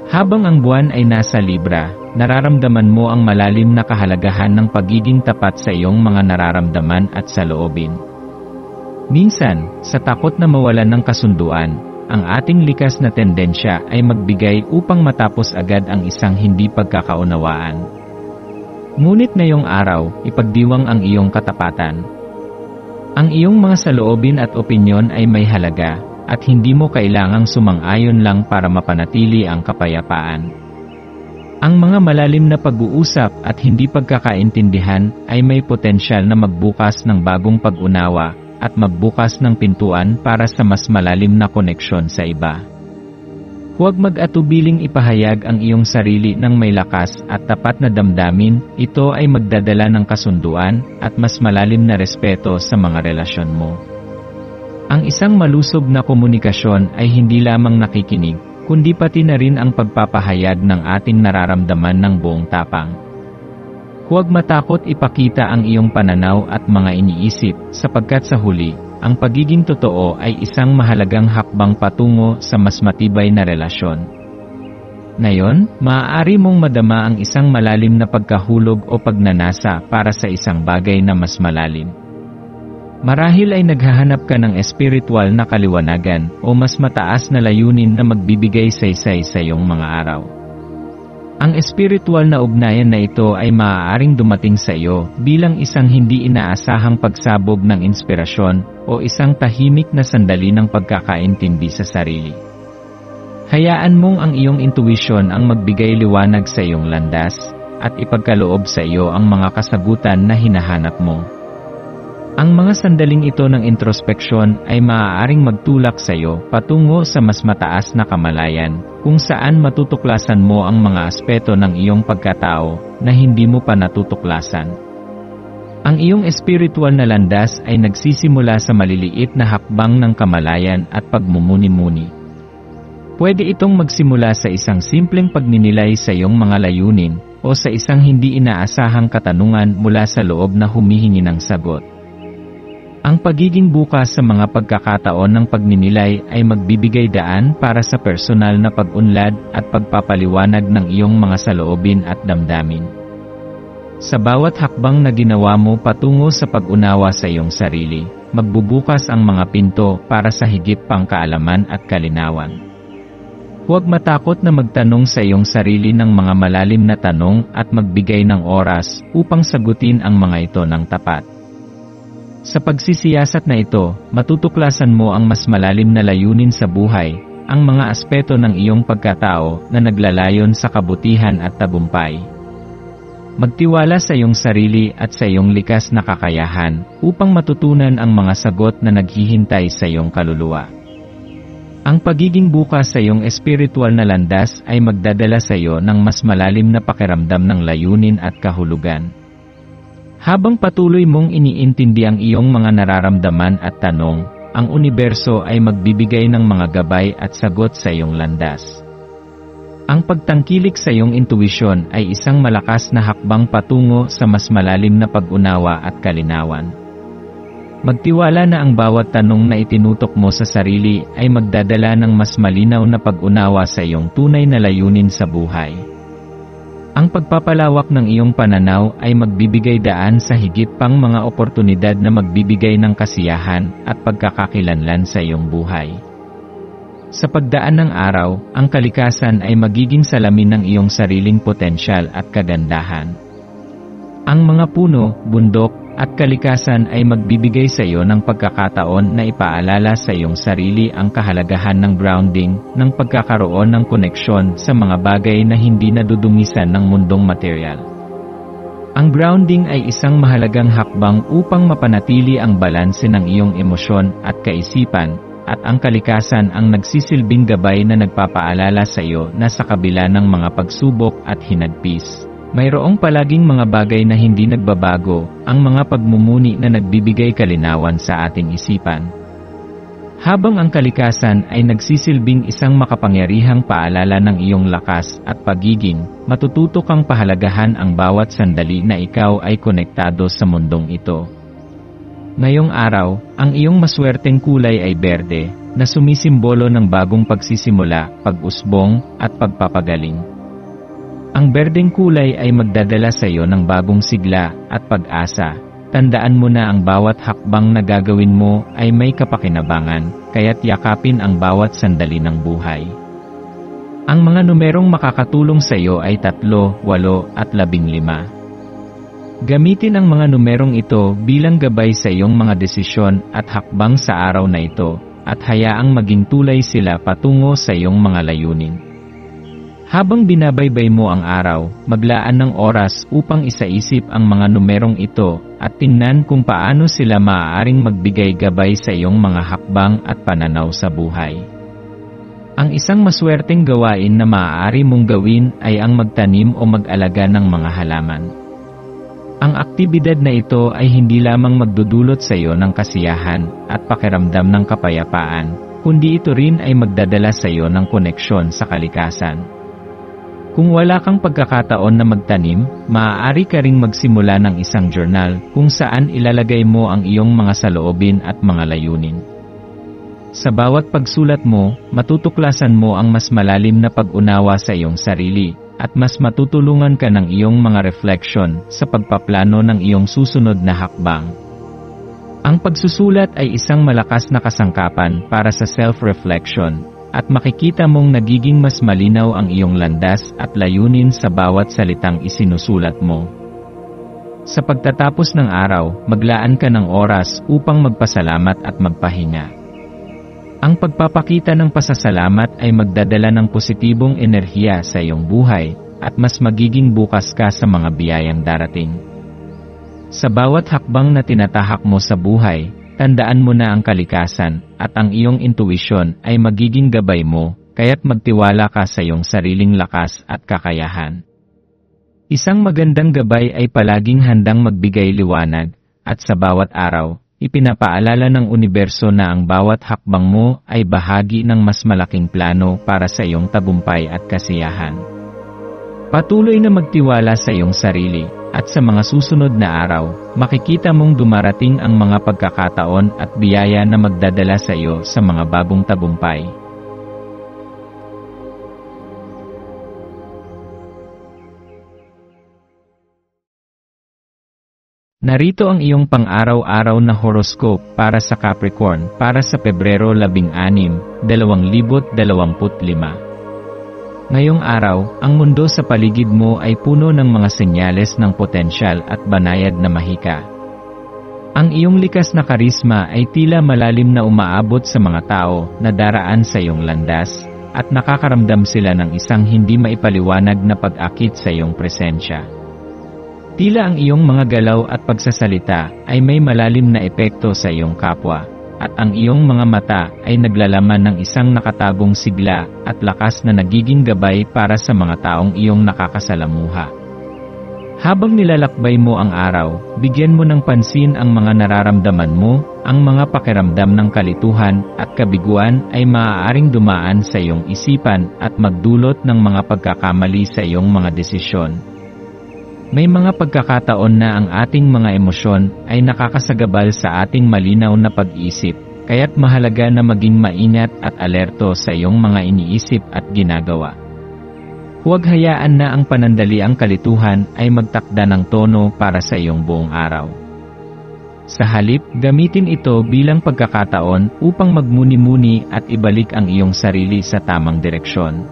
Habang ang buwan ay nasa Libra, nararamdaman mo ang malalim na kahalagahan ng pagiging tapat sa iyong mga nararamdaman at saloobin. Minsan, sa takot na mawalan ng kasunduan, ang ating likas na tendensya ay magbigay upang matapos agad ang isang hindi pagkakaunawaan. Ngunit ngayong araw, ipagdiwang ang iyong katapatan. Ang iyong mga saloobin at opinyon ay may halaga, at hindi mo kailangang sumang-ayon lang para mapanatili ang kapayapaan. Ang mga malalim na pag-uusap at hindi pagkakaintindihan ay may potensyal na magbukas ng bagong pag-unawa at magbukas ng pintuan para sa mas malalim na koneksyon sa iba. Huwag mag-atubiling ipahayag ang iyong sarili ng may lakas at tapat na damdamin, ito ay magdadala ng kasunduan at mas malalim na respeto sa mga relasyon mo. Ang isang malusog na komunikasyon ay hindi lamang nakikinig, kundi pati na rin ang pagpapahayag ng ating nararamdaman ng buong tapang. Huwag matakot ipakita ang iyong pananaw at mga iniisip, sapagkat sa huli, ang pagiging totoo ay isang mahalagang hakbang patungo sa mas matibay na relasyon. Ngayon, maaari mong madama ang isang malalim na pagkahulog o pagnanasa para sa isang bagay na mas malalim. Marahil ay naghahanap ka ng espiritual na kaliwanagan o mas mataas na layunin na magbibigay saysay sa iyong mga araw. Ang espiritual na ugnayan na ito ay maaaring dumating sa iyo bilang isang hindi inaasahang pagsabog ng inspirasyon o isang tahimik na sandali ng pagkakaintindi sa sarili. Hayaan mong ang iyong intuition ang magbigay liwanag sa iyong landas at ipagkaloob sa iyo ang mga kasagutan na hinahanap mo. Ang mga sandaling ito ng introspeksyon ay maaaring magtulak sa iyo patungo sa mas mataas na kamalayan, kung saan matutuklasan mo ang mga aspeto ng iyong pagkatao na hindi mo pa natutuklasan. Ang iyong espiritual na landas ay nagsisimula sa maliliit na hakbang ng kamalayan at pagmumuni-muni. Pwede itong magsimula sa isang simpleng pagninilay sa iyong mga layunin o sa isang hindi inaasahang katanungan mula sa loob na humihingi ng sagot. Ang pagiging bukas sa mga pagkakataon ng pagninilay ay magbibigay daan para sa personal na pag-unlad at pagpapaliwanag ng iyong mga saloobin at damdamin. Sa bawat hakbang na ginawa mo patungo sa pag-unawa sa iyong sarili, magbubukas ang mga pinto para sa higit pang kaalaman at kalinawan. Huwag matakot na magtanong sa iyong sarili ng mga malalim na tanong at magbigay ng oras upang sagutin ang mga ito ng tapat. Sa pagsisiyasat na ito, matutuklasan mo ang mas malalim na layunin sa buhay, ang mga aspeto ng iyong pagkatao na naglalayon sa kabutihan at tagumpay. Magtiwala sa iyong sarili at sa iyong likas na kakayahan upang matutunan ang mga sagot na naghihintay sa iyong kaluluwa. Ang pagiging bukas sa iyong espiritual na landas ay magdadala sa iyo ng mas malalim na pakiramdam ng layunin at kahulugan. Habang patuloy mong iniintindi ang iyong mga nararamdaman at tanong, ang universo ay magbibigay ng mga gabay at sagot sa iyong landas. Ang pagtangkilik sa iyong intuisyon ay isang malakas na hakbang patungo sa mas malalim na pag-unawa at kalinawan. Magtiwala na ang bawat tanong na itinutok mo sa sarili ay magdadala ng mas malinaw na pag-unawa sa iyong tunay na layunin sa buhay. Ang pagpapalawak ng iyong pananaw ay magbibigay daan sa higit pang mga oportunidad na magbibigay ng kasiyahan at pagkakakilanlan sa iyong buhay. Sa pagdaan ng araw, ang kalikasan ay magiging salamin ng iyong sariling potensyal at kagandahan. Ang mga puno, bundok, at kalikasan ay magbibigay sa iyo ng pagkakataon na ipaalala sa iyong sarili ang kahalagahan ng grounding, ng pagkakaroon ng koneksyon sa mga bagay na hindi nadudumisan ng mundong material. Ang grounding ay isang mahalagang hakbang upang mapanatili ang balanse ng iyong emosyon at kaisipan, at ang kalikasan ang nagsisilbing gabay na nagpapaalala sa iyo na sa kabila ng mga pagsubok at hinagpis, mayroong palaging mga bagay na hindi nagbabago, ang mga pagmumuni na nagbibigay kalinawan sa ating isipan. Habang ang kalikasan ay nagsisilbing isang makapangyarihang paalala ng iyong lakas at pagiging, matututo kang pahalagahan ang bawat sandali na ikaw ay konektado sa mundong ito. Ngayong araw, ang iyong maswerteng kulay ay berde, na sumisimbolo ng bagong pagsisimula, pag-usbong, at pagpapagaling. Ang berdeng kulay ay magdadala sa iyo ng bagong sigla at pag-asa. Tandaan mo na ang bawat hakbang na gagawin mo ay may kapakinabangan, kaya't yakapin ang bawat sandali ng buhay. Ang mga numerong makakatulong sa iyo ay 3, 8 at 15. Gamitin ang mga numerong ito bilang gabay sa iyong mga desisyon at hakbang sa araw na ito, at hayaang maging tulay sila patungo sa iyong mga layunin. Habang binabaybay mo ang araw, maglaan ng oras upang isaisip ang mga numerong ito at tingnan kung paano sila maaaring magbigay gabay sa iyong mga hakbang at pananaw sa buhay. Ang isang maswerteng gawain na maaari mong gawin ay ang magtanim o mag-alaga ng mga halaman. Ang aktibidad na ito ay hindi lamang magdudulot sa iyo ng kasiyahan at pakiramdam ng kapayapaan, kundi ito rin ay magdadala sa iyo ng koneksyon sa kalikasan. Kung wala kang pagkakataon na magtanim, maaari ka ring magsimula ng isang journal kung saan ilalagay mo ang iyong mga saloobin at mga layunin. Sa bawat pagsulat mo, matutuklasan mo ang mas malalim na pag-unawa sa iyong sarili, at mas matutulungan ka ng iyong mga reflection sa pagpaplano ng iyong susunod na hakbang. Ang pagsusulat ay isang malakas na kasangkapan para sa self-reflection, at makikita mong nagiging mas malinaw ang iyong landas at layunin sa bawat salitang isinusulat mo. Sa pagtatapos ng araw, maglaan ka ng oras upang magpasalamat at magpahinga. Ang pagpapakita ng pasasalamat ay magdadala ng positibong enerhiya sa iyong buhay, at mas magiging bukas ka sa mga biyayang darating. Sa bawat hakbang na tinatahak mo sa buhay, tandaan mo na ang kalikasan at ang iyong intuisyon ay magiging gabay mo, kaya't magtiwala ka sa iyong sariling lakas at kakayahan. Isang magandang gabay ay palaging handang magbigay liwanag, at sa bawat araw, ipinapaalala ng universo na ang bawat hakbang mo ay bahagi ng mas malaking plano para sa iyong tagumpay at kasiyahan. Patuloy na magtiwala sa iyong sarili, at sa mga susunod na araw, makikita mong dumarating ang mga pagkakataon at biyaya na magdadala sa iyo sa mga bagong tagumpay. Narito ang iyong pang-araw-araw na horoscope para sa Capricorn para sa Pebrero 16, 2025. Ngayong araw, ang mundo sa paligid mo ay puno ng mga senyales ng potensyal at banayad na mahika. Ang iyong likas na karisma ay tila malalim na umaabot sa mga tao na daraan sa iyong landas, at nakakaramdam sila ng isang hindi maipaliwanag na pag-akit sa iyong presensya. Tila ang iyong mga galaw at pagsasalita ay may malalim na epekto sa iyong kapwa, at ang iyong mga mata ay naglalaman ng isang nakatagong sigla at lakas na nagiging gabay para sa mga taong iyong nakakasalamuha. Habang nilalakbay mo ang araw, bigyan mo ng pansin ang mga nararamdaman mo, ang mga pakiramdam ng kalituhan at kabiguan ay maaaring dumaan sa iyong isipan at magdulot ng mga pagkakamali sa iyong mga desisyon. May mga pagkakataon na ang ating mga emosyon ay nakakasagabal sa ating malinaw na pag-isip, kaya't mahalaga na maging maingat at alerto sa iyong mga iniisip at ginagawa. Huwag hayaan na ang panandaliang kalituhan ay magtakda ng tono para sa iyong buong araw. Sa halip, gamitin ito bilang pagkakataon upang magmuni-muni at ibalik ang iyong sarili sa tamang direksyon.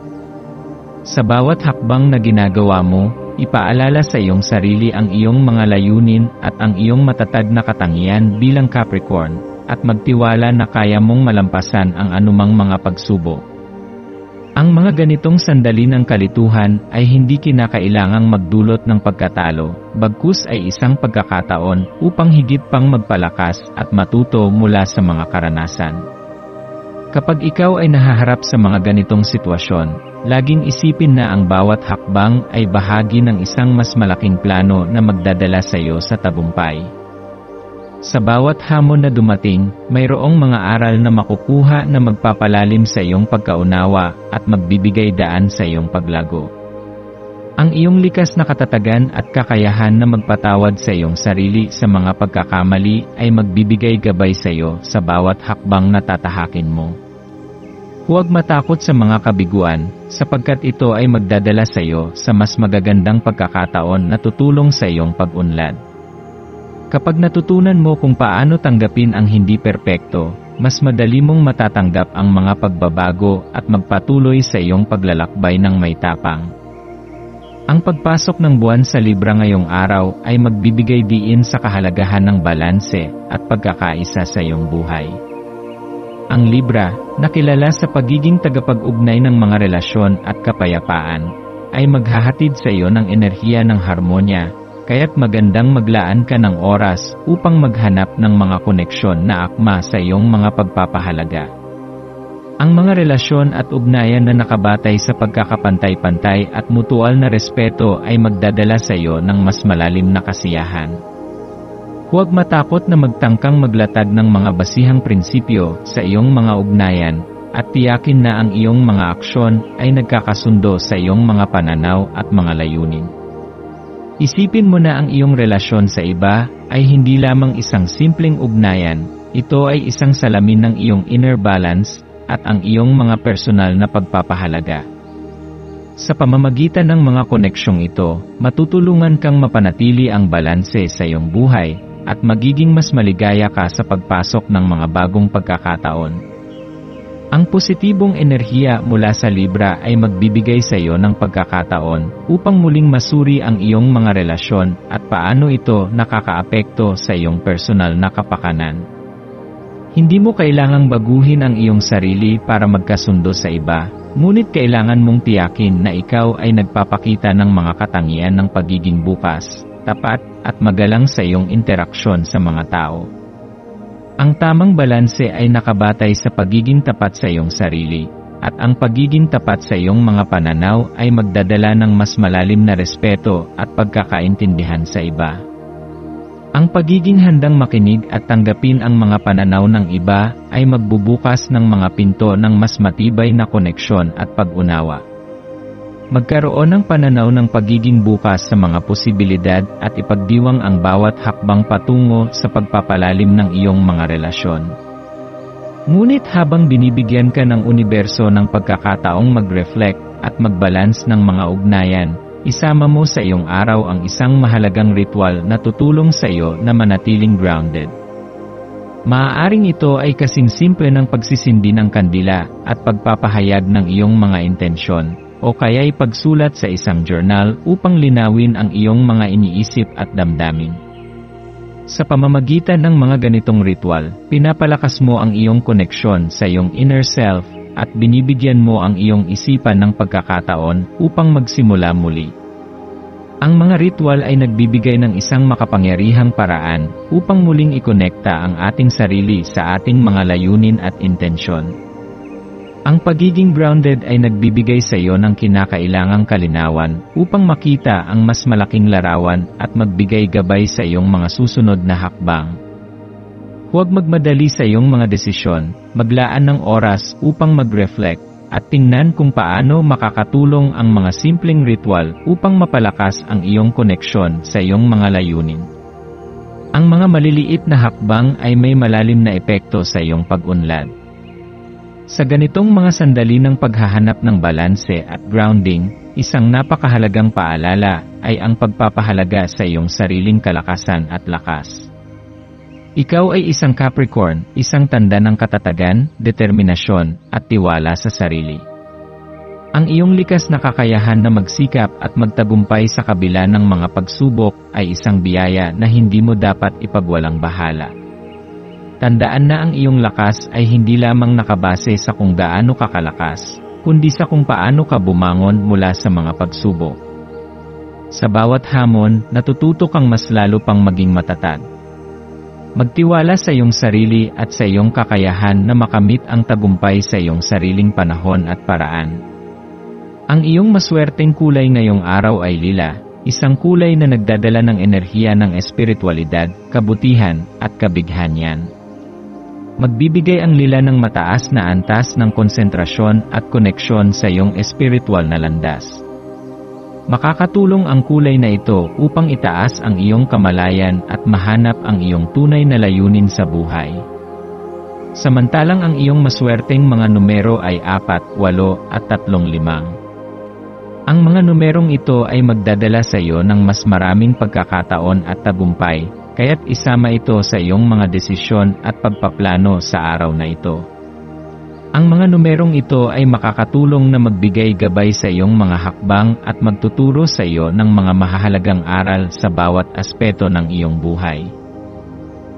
Sa bawat hakbang na ginagawa mo, ipaalala sa iyong sarili ang iyong mga layunin at ang iyong matatag na katangian bilang Capricorn, at magtiwala na kaya mong malampasan ang anumang mga pagsubok. Ang mga ganitong sandali ng kalituhan ay hindi kinakailangang magdulot ng pagkatalo, bagkus ay isang pagkakataon upang higit pang magpalakas at matuto mula sa mga karanasan. Kapag ikaw ay nahaharap sa mga ganitong sitwasyon, laging isipin na ang bawat hakbang ay bahagi ng isang mas malaking plano na magdadala sa iyo sa tagumpay. Sa bawat hamon na dumating, mayroong mga aral na makukuha na magpapalalim sa iyong pagkaunawa at magbibigay daan sa iyong paglago. Ang iyong likas na katatagan at kakayahan na magpatawad sa iyong sarili sa mga pagkakamali ay magbibigay gabay sa iyo sa bawat hakbang na tatahakin mo. Huwag matakot sa mga kabiguan, sapagkat ito ay magdadala sa iyo sa mas magagandang pagkakataon na tutulong sa iyong pag-unlad. Kapag natutunan mo kung paano tanggapin ang hindi perpekto, mas madali mong matatanggap ang mga pagbabago at magpatuloy sa iyong paglalakbay ng may tapang. Ang pagpasok ng buwan sa Libra ngayong araw ay magbibigay diin sa kahalagahan ng balanse at pagkakaisa sa iyong buhay. Ang Libra, na kilala sa pagiging tagapag-ugnay ng mga relasyon at kapayapaan, ay maghahatid sa iyo ng enerhiya ng harmonya, kaya't magandang maglaan ka ng oras upang maghanap ng mga koneksyon na akma sa iyong mga pagpapahalaga. Ang mga relasyon at ugnayan na nakabatay sa pagkakapantay-pantay at mutual na respeto ay magdadala sa iyo ng mas malalim na kasiyahan. Huwag matakot na magtangkang maglatag ng mga basihang prinsipyo sa iyong mga ugnayan, at tiyakin na ang iyong mga aksyon ay nagkakasundo sa iyong mga pananaw at mga layunin. Isipin mo na ang iyong relasyon sa iba ay hindi lamang isang simpleng ugnayan, ito ay isang salamin ng iyong inner balance at ang iyong mga personal na pagpapahalaga. Sa pamamagitan ng mga koneksyong ito, matutulungan kang mapanatili ang balanse sa iyong buhay, at magiging mas maligaya ka sa pagpasok ng mga bagong pagkakataon. Ang positibong enerhiya mula sa Libra ay magbibigay sa iyo ng pagkakataon upang muling masuri ang iyong mga relasyon at paano ito nakakaapekto sa iyong personal na kapakanan. Hindi mo kailangang baguhin ang iyong sarili para magkasundo sa iba, ngunit kailangan mong tiyakin na ikaw ay nagpapakita ng mga katangian ng pagiging bukas, tapat, at magalang sa iyong interaksyon sa mga tao. Ang tamang balanse ay nakabatay sa pagiging tapat sa iyong sarili, at ang pagiging tapat sa iyong mga pananaw ay magdadala ng mas malalim na respeto at pagkakaintindihan sa iba. Ang pagiging handang makinig at tanggapin ang mga pananaw ng iba ay magbubukas ng mga pinto ng mas matibay na koneksyon at pag-unawa. Magkaroon ng pananaw ng pagiging bukas sa mga posibilidad at ipagdiwang ang bawat hakbang patungo sa pagpapalalim ng iyong mga relasyon. Ngunit habang binibigyan ka ng universo ng pagkakataong mag-reflect at mag-balance ng mga ugnayan, isama mo sa iyong araw ang isang mahalagang ritual na tutulong sa iyo na manatiling grounded. Maaaring ito ay kasing simple ng pagsisindi ng kandila at pagpapahayag ng iyong mga intensyon, o kaya'y pagsulat sa isang journal upang linawin ang iyong mga iniisip at damdamin. Sa pamamagitan ng mga ganitong ritual, pinapalakas mo ang iyong koneksyon sa iyong inner self at binibigyan mo ang iyong isipan ng pagkakataon upang magsimula muli. Ang mga ritual ay nagbibigay ng isang makapangyarihang paraan upang muling ikonekta ang ating sarili sa ating mga layunin at intensyon. Ang pagiging grounded ay nagbibigay sa iyo ng kinakailangang kalinawan upang makita ang mas malaking larawan at magbigay gabay sa iyong mga susunod na hakbang. Huwag magmadali sa iyong mga desisyon, maglaan ng oras upang mag-reflect, at tingnan kung paano makakatulong ang mga simpleng ritual upang mapalakas ang iyong koneksyon sa iyong mga layunin. Ang mga maliliit na hakbang ay may malalim na epekto sa iyong pag-unlad. Sa ganitong mga sandali ng paghahanap ng balanse at grounding, isang napakahalagang paalala ay ang pagpapahalaga sa iyong sariling kalakasan at lakas. Ikaw ay isang Capricorn, isang tanda ng katatagan, determinasyon, at tiwala sa sarili. Ang iyong likas na kakayahan na magsikap at magtagumpay sa kabila ng mga pagsubok ay isang biyaya na hindi mo dapat ipagwalang bahala. Tandaan na ang iyong lakas ay hindi lamang nakabase sa kung gaano ka kalakas, kundi sa kung paano ka bumangon mula sa mga pagsubok. Sa bawat hamon, natututo kang mas lalo pang maging matatag. Magtiwala sa iyong sarili at sa iyong kakayahan na makamit ang tagumpay sa iyong sariling panahon at paraan. Ang iyong maswerteng kulay ngayong araw ay lila, isang kulay na nagdadala ng enerhiya ng espiritualidad, kabutihan, at kabighanyan. Magbibigay ang lila ng mataas na antas ng konsentrasyon at koneksyon sa iyong espiritual na landas. Makakatulong ang kulay na ito upang itaas ang iyong kamalayan at mahanap ang iyong tunay na layunin sa buhay. Samantalang ang iyong maswerteng mga numero ay 4, 8 at 35. Ang mga numerong ito ay magdadala sa iyo ng mas maraming pagkakataon at tagumpay, kaya't isama ito sa iyong mga desisyon at pagpaplano sa araw na ito. Ang mga numerong ito ay makakatulong na magbigay gabay sa iyong mga hakbang at magtuturo sa iyo ng mga mahahalagang aral sa bawat aspeto ng iyong buhay.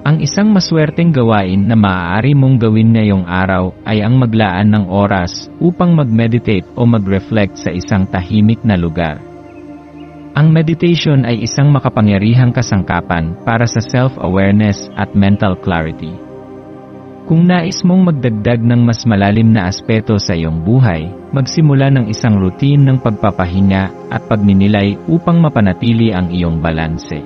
Ang isang maswerteng gawain na maaari mong gawin ngayong araw ay ang maglaan ng oras upang mag-meditate o mag-reflect sa isang tahimik na lugar. Ang meditation ay isang makapangyarihang kasangkapan para sa self-awareness at mental clarity. Kung nais mong magdagdag ng mas malalim na aspeto sa iyong buhay, magsimula ng isang routine ng pagpapahinga at pagninilay upang mapanatili ang iyong balanse.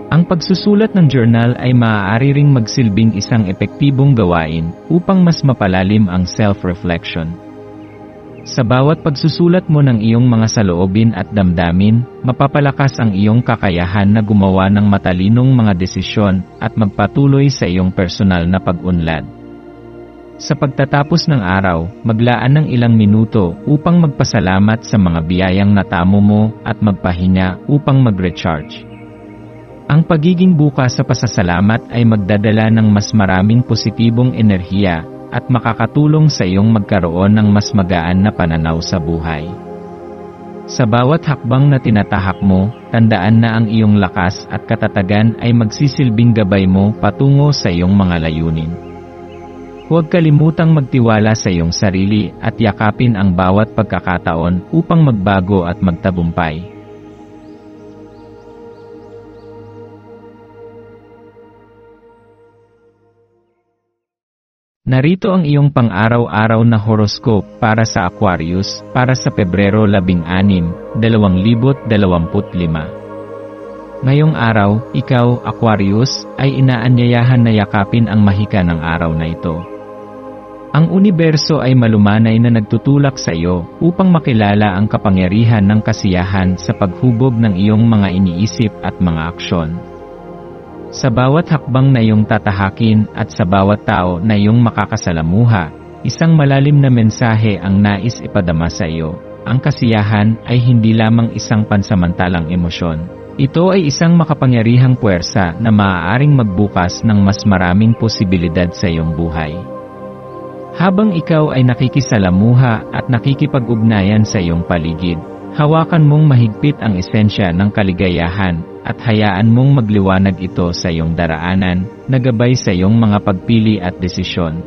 Ang pagsusulat ng journal ay maaari ring magsilbing isang epektibong gawain upang mas mapalalim ang self-reflection. Sa bawat pagsusulat mo ng iyong mga saloobin at damdamin, mapapalakas ang iyong kakayahan na gumawa ng matalinong mga desisyon at magpatuloy sa iyong personal na pag-unlad. Sa pagtatapos ng araw, maglaan ng ilang minuto upang magpasalamat sa mga biyayang natamo mo at magpahinga upang mag-recharge. Ang pagiging bukas sa pasasalamat ay magdadala ng mas maraming positibong enerhiya at makakatulong sa iyong magkaroon ng mas magaan na pananaw sa buhay. Sa bawat hakbang na tinatahak mo, tandaan na ang iyong lakas at katatagan ay magsisilbing gabay mo patungo sa iyong mga layunin. Huwag kalimutang magtiwala sa iyong sarili at yakapin ang bawat pagkakataon upang magbago at magtagumpay. Narito ang iyong pang-araw-araw na horoscope para sa Aquarius, para sa Pebrero 16, 2025. Ngayong araw, ikaw, Aquarius, ay inaanyayahan na yakapin ang mahika ng araw na ito. Ang universo ay malumanay na nagtutulak sa iyo upang makilala ang kapangyarihan ng kasiyahan sa paghubog ng iyong mga iniisip at mga aksyon. Sa bawat hakbang na iyong tatahakin at sa bawat tao na iyong makakasalamuha, isang malalim na mensahe ang nais ipadama sa iyo. Ang kasiyahan ay hindi lamang isang pansamantalang emosyon. Ito ay isang makapangyarihang puwersa na maaaring magbukas ng mas maraming posibilidad sa iyong buhay. Habang ikaw ay nakikisalamuha at nakikipag-ugnayan sa iyong paligid, hawakan mong mahigpit ang esensya ng kaligayahan at hayaan mong magliwanag ito sa iyong daraanan, na gabay sa iyong mga pagpili at desisyon.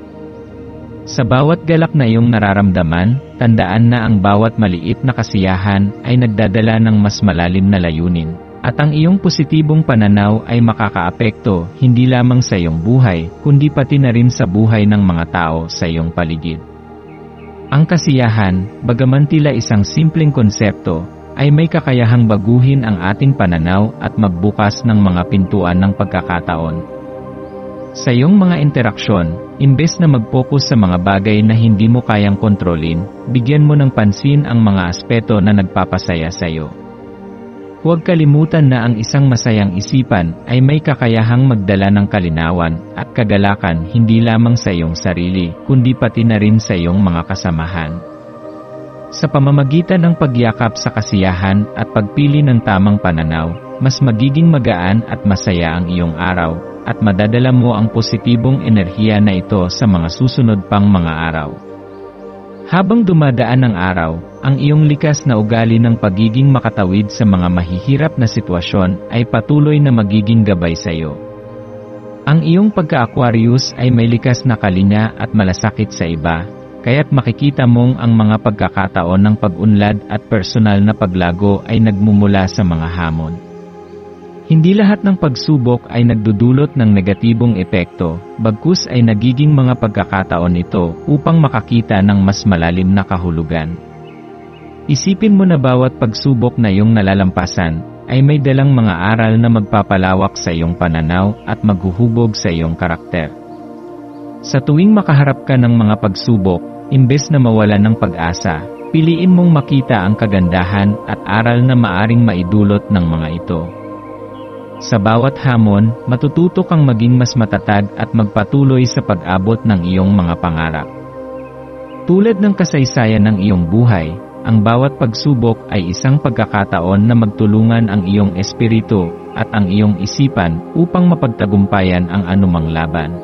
Sa bawat galak na iyong nararamdaman, tandaan na ang bawat maliit na kasiyahan ay nagdadala ng mas malalim na layunin. At ang iyong positibong pananaw ay makakaapekto hindi lamang sa iyong buhay, kundi pati na rin sa buhay ng mga tao sa iyong paligid. Ang kasiyahan, bagaman tila isang simpleng konsepto, ay may kakayahang baguhin ang ating pananaw at magbukas ng mga pintuan ng pagkakataon. Sa iyong mga interaksyon, imbes na mag-focus sa mga bagay na hindi mo kayang kontrolin, bigyan mo ng pansin ang mga aspeto na nagpapasaya sa iyo. Huwag kalimutan na ang isang masayang isipan ay may kakayahang magdala ng kalinawan at kagalakan hindi lamang sa iyong sarili, kundi pati na rin sa iyong mga kasamahan. Sa pamamagitan ng pagyakap sa kasiyahan at pagpili ng tamang pananaw, mas magiging magaan at masaya ang iyong araw, at madadala mo ang positibong enerhiya na ito sa mga susunod pang mga araw. Habang dumadaan ang araw, ang iyong likas na ugali ng pagiging makatawid sa mga mahihirap na sitwasyon ay patuloy na magiging gabay sa iyo. Ang iyong pagka-Aquarius ay may likas na kalinga at malasakit sa iba, kaya't makikita mong ang mga pagkakataon ng pag-unlad at personal na paglago ay nagmumula sa mga hamon. Hindi lahat ng pagsubok ay nagdudulot ng negatibong epekto, bagkus ay nagiging mga pagkakataon ito upang makakita ng mas malalim na kahulugan. Isipin mo na bawat pagsubok na iyong nalalampasan ay may dalang mga aral na magpapalawak sa iyong pananaw at maghuhubog sa iyong karakter. Sa tuwing makaharap ka ng mga pagsubok, imbes na mawalan ng pag-asa, piliin mong makita ang kagandahan at aral na maaring maidulot ng mga ito. Sa bawat hamon, matututo kang maging mas matatag at magpatuloy sa pag-abot ng iyong mga pangarap. Tulad ng kasaysayan ng iyong buhay, ang bawat pagsubok ay isang pagkakataon na magtulungan ang iyong espiritu at ang iyong isipan upang mapagtagumpayan ang anumang laban.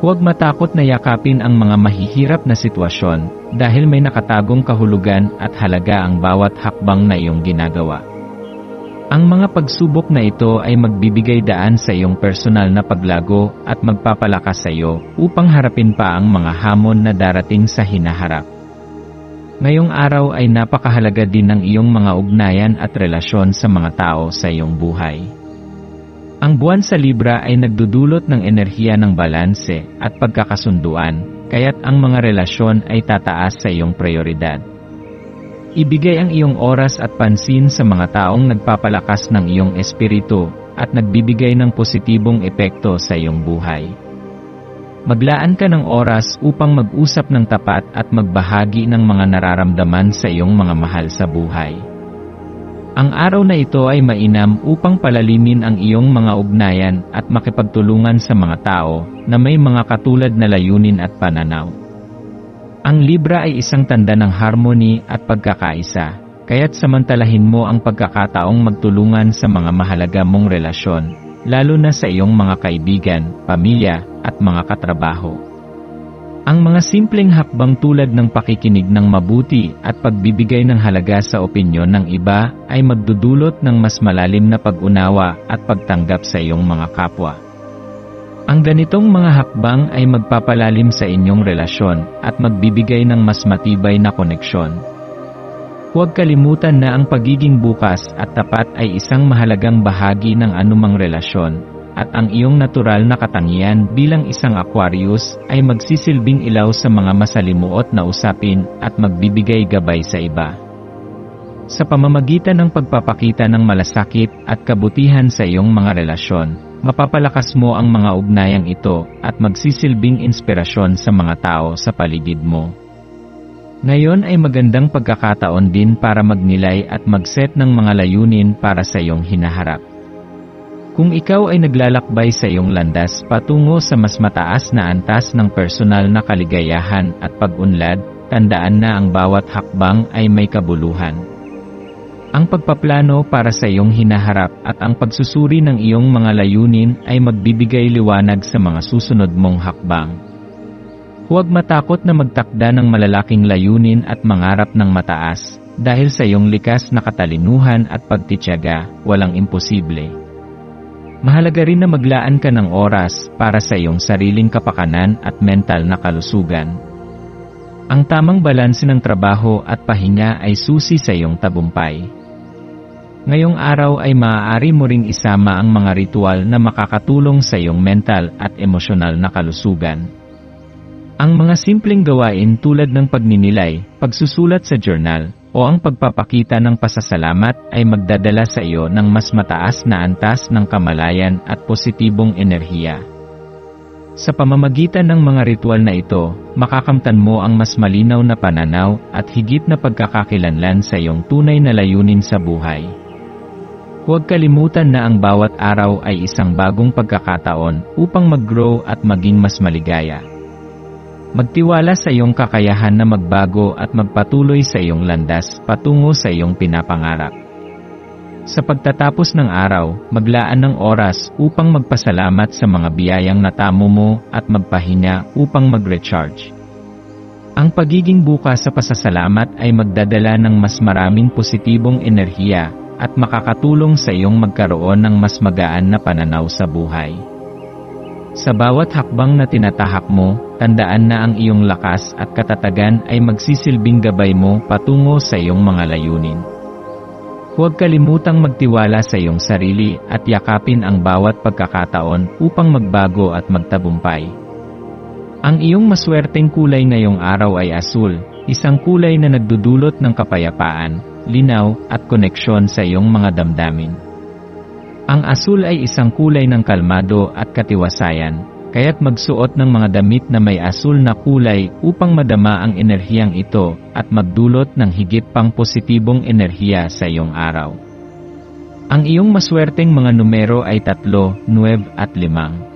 Huwag matakot na yakapin ang mga mahihirap na sitwasyon dahil may nakatagong kahulugan at halaga ang bawat hakbang na iyong ginagawa. Ang mga pagsubok na ito ay magbibigay daan sa iyong personal na paglago at magpapalakas sa iyo upang harapin pa ang mga hamon na darating sa hinaharap. Ngayong araw ay napakahalaga din ng iyong mga ugnayan at relasyon sa mga tao sa iyong buhay. Ang buwan sa Libra ay nagdudulot ng enerhiya ng balanse at pagkakasunduan, kaya't ang mga relasyon ay tataas sa iyong prioridad. Ibigay ang iyong oras at pansin sa mga taong nagpapalakas ng iyong espiritu at nagbibigay ng positibong epekto sa iyong buhay. Maglaan ka ng oras upang mag-usap ng tapat at magbahagi ng mga nararamdaman sa iyong mga mahal sa buhay. Ang araw na ito ay mainam upang palalimin ang iyong mga ugnayan at makipagtulungan sa mga tao na may mga katulad na layunin at pananaw. Ang Libra ay isang tanda ng harmony at pagkakaisa, kaya't samantalahin mo ang pagkakataong magtulungan sa mga mahalaga mong relasyon, lalo na sa iyong mga kaibigan, pamilya, at mga katrabaho. Ang mga simpleng hakbang tulad ng pakikinig ng mabuti at pagbibigay ng halaga sa opinyon ng iba ay magdudulot ng mas malalim na pag-unawa at pagtanggap sa iyong mga kapwa. Ang ganitong mga hakbang ay magpapalalim sa inyong relasyon at magbibigay ng mas matibay na koneksyon. Huwag kalimutan na ang pagiging bukas at tapat ay isang mahalagang bahagi ng anumang relasyon, at ang iyong natural na katangian bilang isang Aquarius ay magsisilbing ilaw sa mga masalimuot na usapin at magbibigay gabay sa iba. Sa pamamagitan ng pagpapakita ng malasakit at kabutihan sa iyong mga relasyon, mapapalakas mo ang mga ugnayang ito at magsisilbing inspirasyon sa mga tao sa paligid mo. Ngayon ay magandang pagkakataon din para magnilay at mag-set ng mga layunin para sa iyong hinaharap. Kung ikaw ay naglalakbay sa iyong landas patungo sa mas mataas na antas ng personal na kaligayahan at pag-unlad, tandaan na ang bawat hakbang ay may kabuluhan. Ang pagpaplano para sa iyong hinaharap at ang pagsusuri ng iyong mga layunin ay magbibigay liwanag sa mga susunod mong hakbang. Huwag matakot na magtakda ng malalaking layunin at mangarap ng mataas, dahil sa iyong likas na katalinuhan at pagtitiyaga, walang imposible. Mahalaga rin na maglaan ka ng oras para sa iyong sariling kapakanan at mental na kalusugan. Ang tamang balanse ng trabaho at pahinga ay susi sa iyong tagumpay. Ngayong araw ay maaari mo ring isama ang mga ritual na makakatulong sa iyong mental at emosyonal na kalusugan. Ang mga simpleng gawain tulad ng pagninilay, pagsusulat sa journal, o ang pagpapakita ng pasasalamat ay magdadala sa iyo ng mas mataas na antas ng kamalayan at positibong enerhiya. Sa pamamagitan ng mga ritual na ito, makakamtan mo ang mas malinaw na pananaw at higit na pagkakakilanlan sa iyong tunay na layunin sa buhay. Huwag kalimutan na ang bawat araw ay isang bagong pagkakataon upang mag-grow at maging mas maligaya. Magtiwala sa iyong kakayahan na magbago at magpatuloy sa iyong landas patungo sa iyong pinapangarap. Sa pagtatapos ng araw, maglaan ng oras upang magpasalamat sa mga biyayang natamo mo at magpahinga upang mag-recharge. Ang pagiging bukas sa pasasalamat ay magdadala ng mas maraming positibong enerhiya at makakatulong sa iyong magkaroon ng mas magaan na pananaw sa buhay. Sa bawat hakbang na tinatahak mo, tandaan na ang iyong lakas at katatagan ay magsisilbing gabay mo patungo sa iyong mga layunin. Huwag kalimutang magtiwala sa iyong sarili at yakapin ang bawat pagkakataon upang magbago at magtagumpay. Ang iyong maswerteng kulay ngayong araw ay asul, isang kulay na nagdudulot ng kapayapaan, linaw at koneksyon sa iyong mga damdamin. Ang asul ay isang kulay ng kalmado at katiwasayan, kaya't magsuot ng mga damit na may asul na kulay upang madama ang enerhiyang ito at magdulot ng higit pang positibong enerhiya sa iyong araw. Ang iyong maswerteng mga numero ay 3, 9 at 5.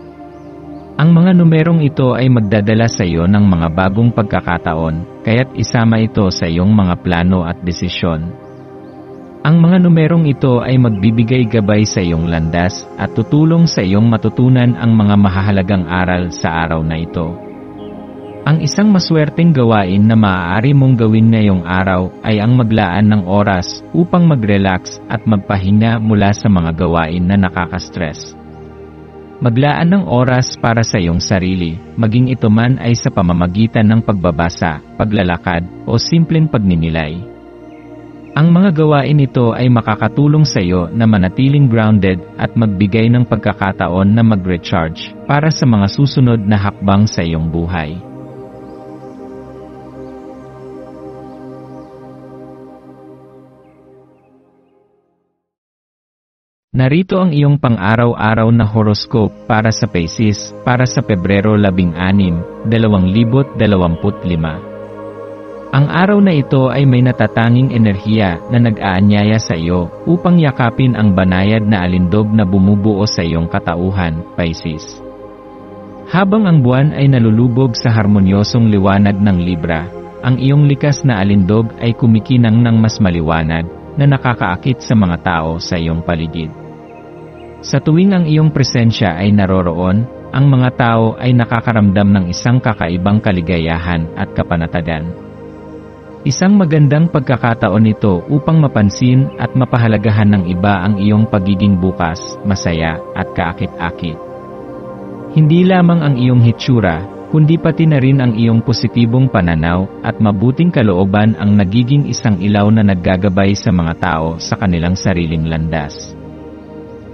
Ang mga numerong ito ay magdadala sa iyo ng mga bagong pagkakataon, kaya't isama ito sa iyong mga plano at desisyon. Ang mga numerong ito ay magbibigay gabay sa iyong landas at tutulong sa iyong matutunan ang mga mahahalagang aral sa araw na ito. Ang isang maswerteng gawain na maaari mong gawin ngayong araw ay ang maglaan ng oras upang mag-relax at magpahinga mula sa mga gawain na nakaka-stress. Maglaan ng oras para sa iyong sarili, maging ito man ay sa pamamagitan ng pagbabasa, paglalakad, o simpleng pagninilay. Ang mga gawain ito ay makakatulong sa iyo na manatiling grounded at magbigay ng pagkakataon na mag-recharge para sa mga susunod na hakbang sa iyong buhay. Narito ang iyong pang-araw-araw na horoscope para sa Pisces para sa Pebrero 16, 2025. Ang araw na ito ay may natatanging enerhiya na nag-aanyaya sa iyo upang yakapin ang banayad na alindog na bumubuo sa iyong katauhan, Pisces. Habang ang buwan ay nalulubog sa harmonyosong liwanag ng Libra, ang iyong likas na alindog ay kumikinang ng mas maliwanag na nakakaakit sa mga tao sa iyong paligid. Sa tuwing ang iyong presensya ay naroroon, ang mga tao ay nakakaramdam ng isang kakaibang kaligayahan at kapanatagan. Isang magandang pagkakataon ito upang mapansin at mapahalagahan ng iba ang iyong pagiging bukas, masaya, at kaakit-akit. Hindi lamang ang iyong hitsura, kundi pati na rin ang iyong positibong pananaw at mabuting kalooban ang nagiging isang ilaw na naggagabay sa mga tao sa kanilang sariling landas.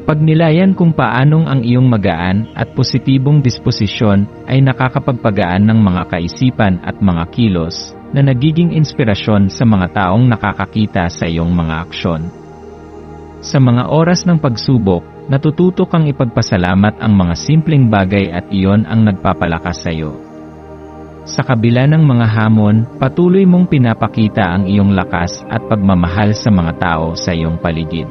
Pagnilayan kung paanong ang iyong magaan at positibong disposisyon ay nakakapagpagaan ng mga kaisipan at mga kilos, na nagiging inspirasyon sa mga taong nakakakita sa iyong mga aksyon. Sa mga oras ng pagsubok, natututo kang ipagpasalamat ang mga simpleng bagay at iyon ang nagpapalakas sa iyo. Sa kabila ng mga hamon, patuloy mong pinapakita ang iyong lakas at pagmamahal sa mga tao sa iyong paligid.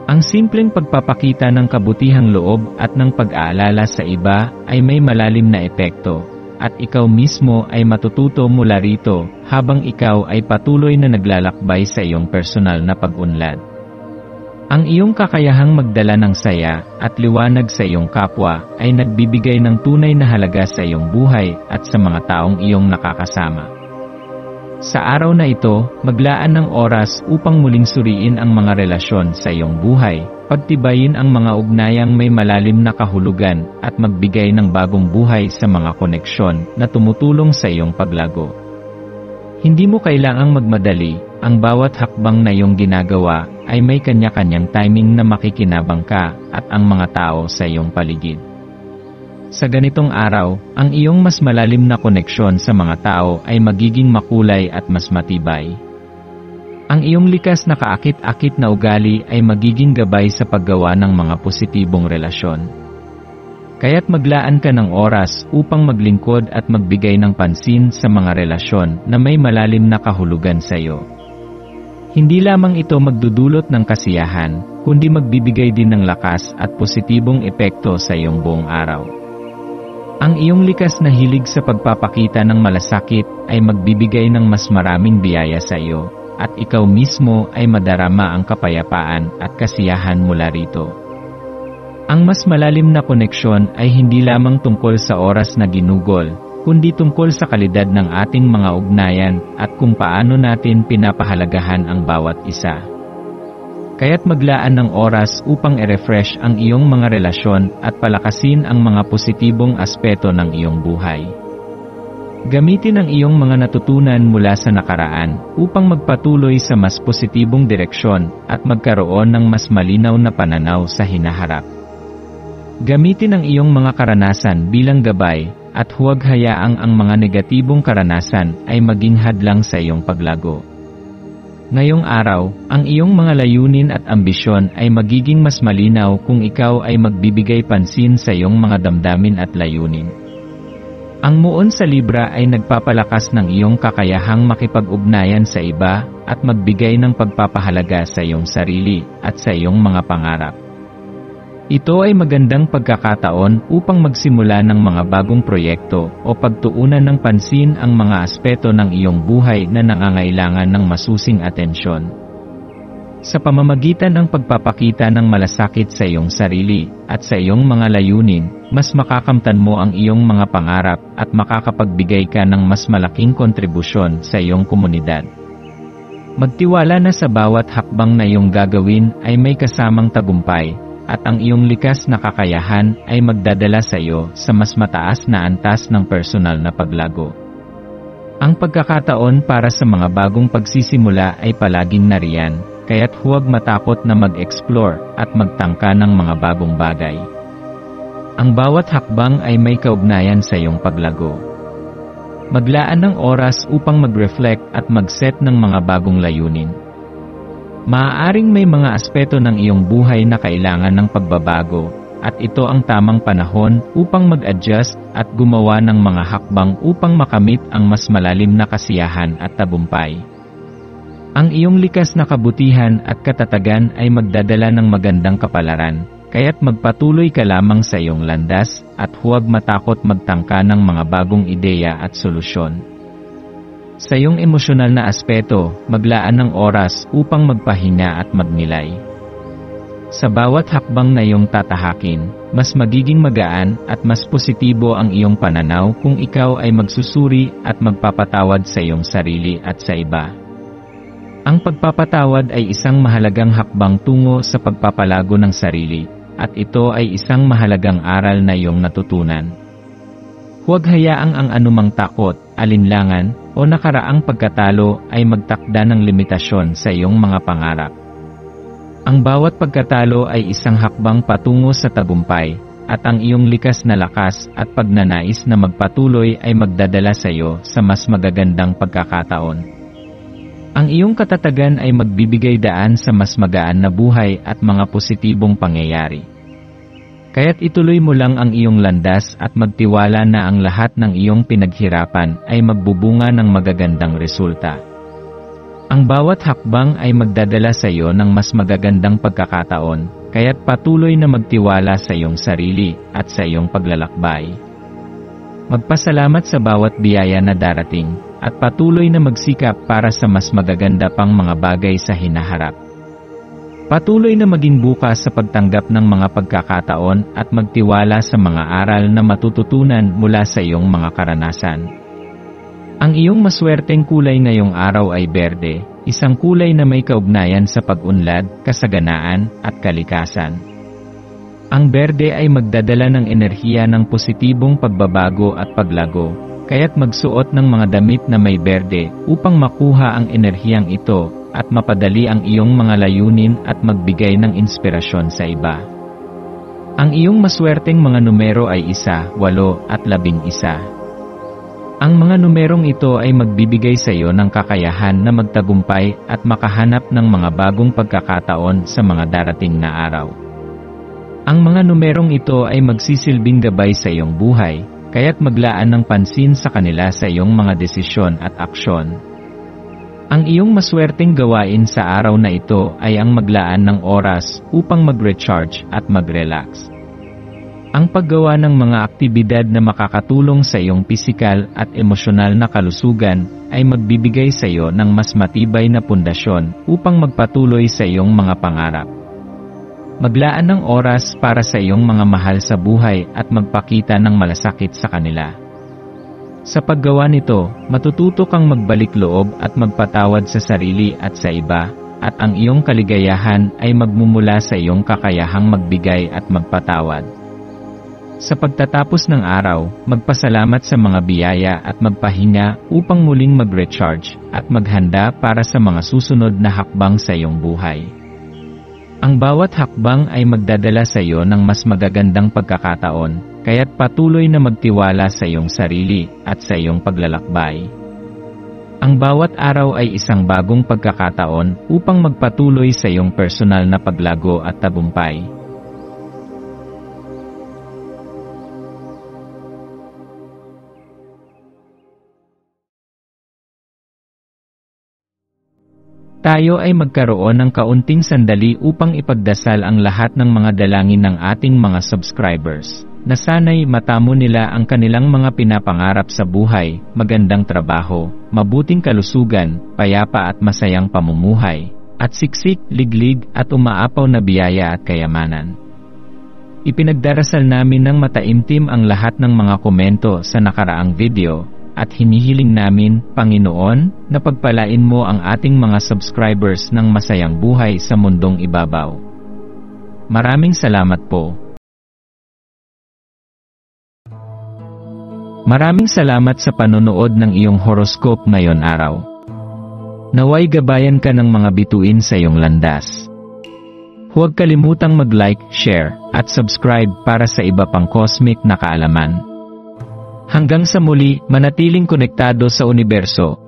Ang simpleng pagpapakita ng kabutihang loob at ng pag-aalala sa iba ay may malalim na epekto, at ikaw mismo ay matututo mula rito habang ikaw ay patuloy na naglalakbay sa iyong personal na pag-unlad. Ang iyong kakayahang magdala ng saya at liwanag sa iyong kapwa ay nagbibigay ng tunay na halaga sa iyong buhay at sa mga taong iyong nakakasama. Sa araw na ito, maglaan ng oras upang muling suriin ang mga relasyon sa iyong buhay, pagtibayin ang mga ugnayang may malalim na kahulugan, at magbigay ng bagong buhay sa mga koneksyon na tumutulong sa iyong paglago. Hindi mo kailangang magmadali, ang bawat hakbang na iyong ginagawa ay may kanya-kanyang timing na makikinabang ka at ang mga tao sa iyong paligid. Sa ganitong araw, ang iyong mas malalim na koneksyon sa mga tao ay magiging makulay at mas matibay. Ang iyong likas na kaakit-akit na ugali ay magiging gabay sa paggawa ng mga positibong relasyon. Kaya't maglaan ka ng oras upang maglingkod at magbigay ng pansin sa mga relasyon na may malalim na kahulugan sa iyo. Hindi lamang ito magdudulot ng kasiyahan, kundi magbibigay din ng lakas at positibong epekto sa iyong buong araw. Ang iyong likas na hilig sa pagpapakita ng malasakit ay magbibigay ng mas maraming biyaya sa iyo, at ikaw mismo ay madarama ang kapayapaan at kasiyahan mula rito. Ang mas malalim na koneksyon ay hindi lamang tungkol sa oras na ginugol, kundi tungkol sa kalidad ng ating mga ugnayan at kung paano natin pinapahalagahan ang bawat isa. Kaya't maglaan ng oras upang i-refresh ang iyong mga relasyon at palakasin ang mga positibong aspeto ng iyong buhay. Gamitin ang iyong mga natutunan mula sa nakaraan upang magpatuloy sa mas positibong direksyon at magkaroon ng mas malinaw na pananaw sa hinaharap. Gamitin ang iyong mga karanasan bilang gabay at huwag hayaang ang mga negatibong karanasan ay maging hadlang sa iyong paglago. Ngayong araw, ang iyong mga layunin at ambisyon ay magiging mas malinaw kung ikaw ay magbibigay pansin sa iyong mga damdamin at layunin. Ang muon sa Libra ay nagpapalakas ng iyong kakayahang makipag-ugnayan sa iba at magbigay ng pagpapahalaga sa iyong sarili at sa iyong mga pangarap. Ito ay magandang pagkakataon upang magsimula ng mga bagong proyekto o pagtuunan ng pansin ang mga aspeto ng iyong buhay na nangangailangan ng masusing atensyon. Sa pamamagitan ng pagpapakita ng malasakit sa iyong sarili at sa iyong mga layunin, mas makakamtan mo ang iyong mga pangarap at makakapagbigay ka ng mas malaking kontribusyon sa iyong komunidad. Magtiwala na sa bawat hakbang na iyong gagawin ay may kasamang tagumpay, at ang iyong likas na kakayahan ay magdadala sa iyo sa mas mataas na antas ng personal na paglago. Ang pagkakataon para sa mga bagong pagsisimula ay palaging nariyan, kaya't huwag matakot na mag-explore at magtangka ng mga bagong bagay. Ang bawat hakbang ay may kaugnayan sa iyong paglago. Maglaan ng oras upang mag-reflect at mag-set ng mga bagong layunin. Maaaring may mga aspeto ng iyong buhay na kailangan ng pagbabago, at ito ang tamang panahon upang mag-adjust at gumawa ng mga hakbang upang makamit ang mas malalim na kasiyahan at tagumpay. Ang iyong likas na kabutihan at katatagan ay magdadala ng magandang kapalaran, kaya't magpatuloy ka lamang sa iyong landas at huwag matakot magtangka ng mga bagong ideya at solusyon. Sa iyong emosyonal na aspeto, maglaan ng oras upang magpahinga at magnilay. Sa bawat hakbang na iyong tatahakin, mas magiging magaan at mas positibo ang iyong pananaw kung ikaw ay magsusuri at magpapatawad sa iyong sarili at sa iba. Ang pagpapatawad ay isang mahalagang hakbang tungo sa pagpapalago ng sarili, at ito ay isang mahalagang aral na iyong natutunan. Huwag hayaang ang anumang takot, alinlangan, o nakaraang pagkatalo ay magtakda ng limitasyon sa iyong mga pangarap. Ang bawat pagkatalo ay isang hakbang patungo sa tagumpay, at ang iyong likas na lakas at pagnanais na magpatuloy ay magdadala sa iyo sa mas magagandang pagkakataon. Ang iyong katatagan ay magbibigay daan sa mas magaan na buhay at mga positibong pangyayari. Kaya't ituloy mo lang ang iyong landas at magtiwala na ang lahat ng iyong pinaghirapan ay magbubunga ng magagandang resulta. Ang bawat hakbang ay magdadala sa iyo ng mas magagandang pagkakataon, kaya't patuloy na magtiwala sa iyong sarili at sa iyong paglalakbay. Magpasalamat sa bawat biyaya na darating, at patuloy na magsikap para sa mas magaganda pang mga bagay sa hinaharap. Patuloy na maging bukas sa pagtanggap ng mga pagkakataon at magtiwala sa mga aral na matututunan mula sa iyong mga karanasan. Ang iyong maswerteng kulay ngayong araw ay berde, isang kulay na may kaugnayan sa pag-unlad, kasaganaan, at kalikasan. Ang berde ay magdadala ng enerhiya ng positibong pagbabago at paglago, kaya't magsuot ng mga damit na may berde upang makuha ang enerhiyang ito at mapadali ang iyong mga layunin at magbigay ng inspirasyon sa iba. Ang iyong maswerteng mga numero ay 1, 8 at 11. Ang mga numerong ito ay magbibigay sa iyo ng kakayahan na magtagumpay at makahanap ng mga bagong pagkakataon sa mga darating na araw. Ang mga numerong ito ay magsisilbing gabay sa iyong buhay, kaya't maglaan ng pansin sa kanila sa iyong mga desisyon at aksyon. Ang iyong maswerteng gawain sa araw na ito ay ang maglaan ng oras upang mag-recharge at mag-relax. Ang paggawa ng mga aktibidad na makakatulong sa iyong pisikal at emosyonal na kalusugan ay magbibigay sa iyo ng mas matibay na pundasyon upang magpatuloy sa iyong mga pangarap. Maglaan ng oras para sa iyong mga mahal sa buhay at magpakita ng malasakit sa kanila. Sa paggawa nito, matututo kang magbalik loob at magpatawad sa sarili at sa iba, at ang iyong kaligayahan ay magmumula sa iyong kakayahang magbigay at magpatawad. Sa pagtatapos ng araw, magpasalamat sa mga biyaya at magpahinga upang muling mag-recharge at maghanda para sa mga susunod na hakbang sa iyong buhay. Ang bawat hakbang ay magdadala sa iyo ng mas magagandang pagkakataon, kaya't patuloy na magtiwala sa iyong sarili at sa iyong paglalakbay. Ang bawat araw ay isang bagong pagkakataon upang magpatuloy sa iyong personal na paglago at tagumpay. Tayo ay magkaroon ng kaunting sandali upang ipagdasal ang lahat ng mga dalangin ng ating mga subscribers, na sana'y matamo nila ang kanilang mga pinapangarap sa buhay, magandang trabaho, mabuting kalusugan, payapa at masayang pamumuhay, at siksik, liglig at umaapaw na biyaya at kayamanan. Ipinagdarasal namin ng mataimtim ang lahat ng mga komento sa nakaraang video, at hinihiling namin, Panginoon, na pagpalain mo ang ating mga subscribers ng masayang buhay sa mundong ibabaw. Maraming salamat po. Maraming salamat sa panonood ng iyong horoscope ngayon araw. Naway gabayan ka ng mga bituin sa iyong landas. Huwag kalimutang mag-like, share, at subscribe para sa iba pang cosmic na kaalaman. Hanggang sa muli, manatiling konektado sa universo,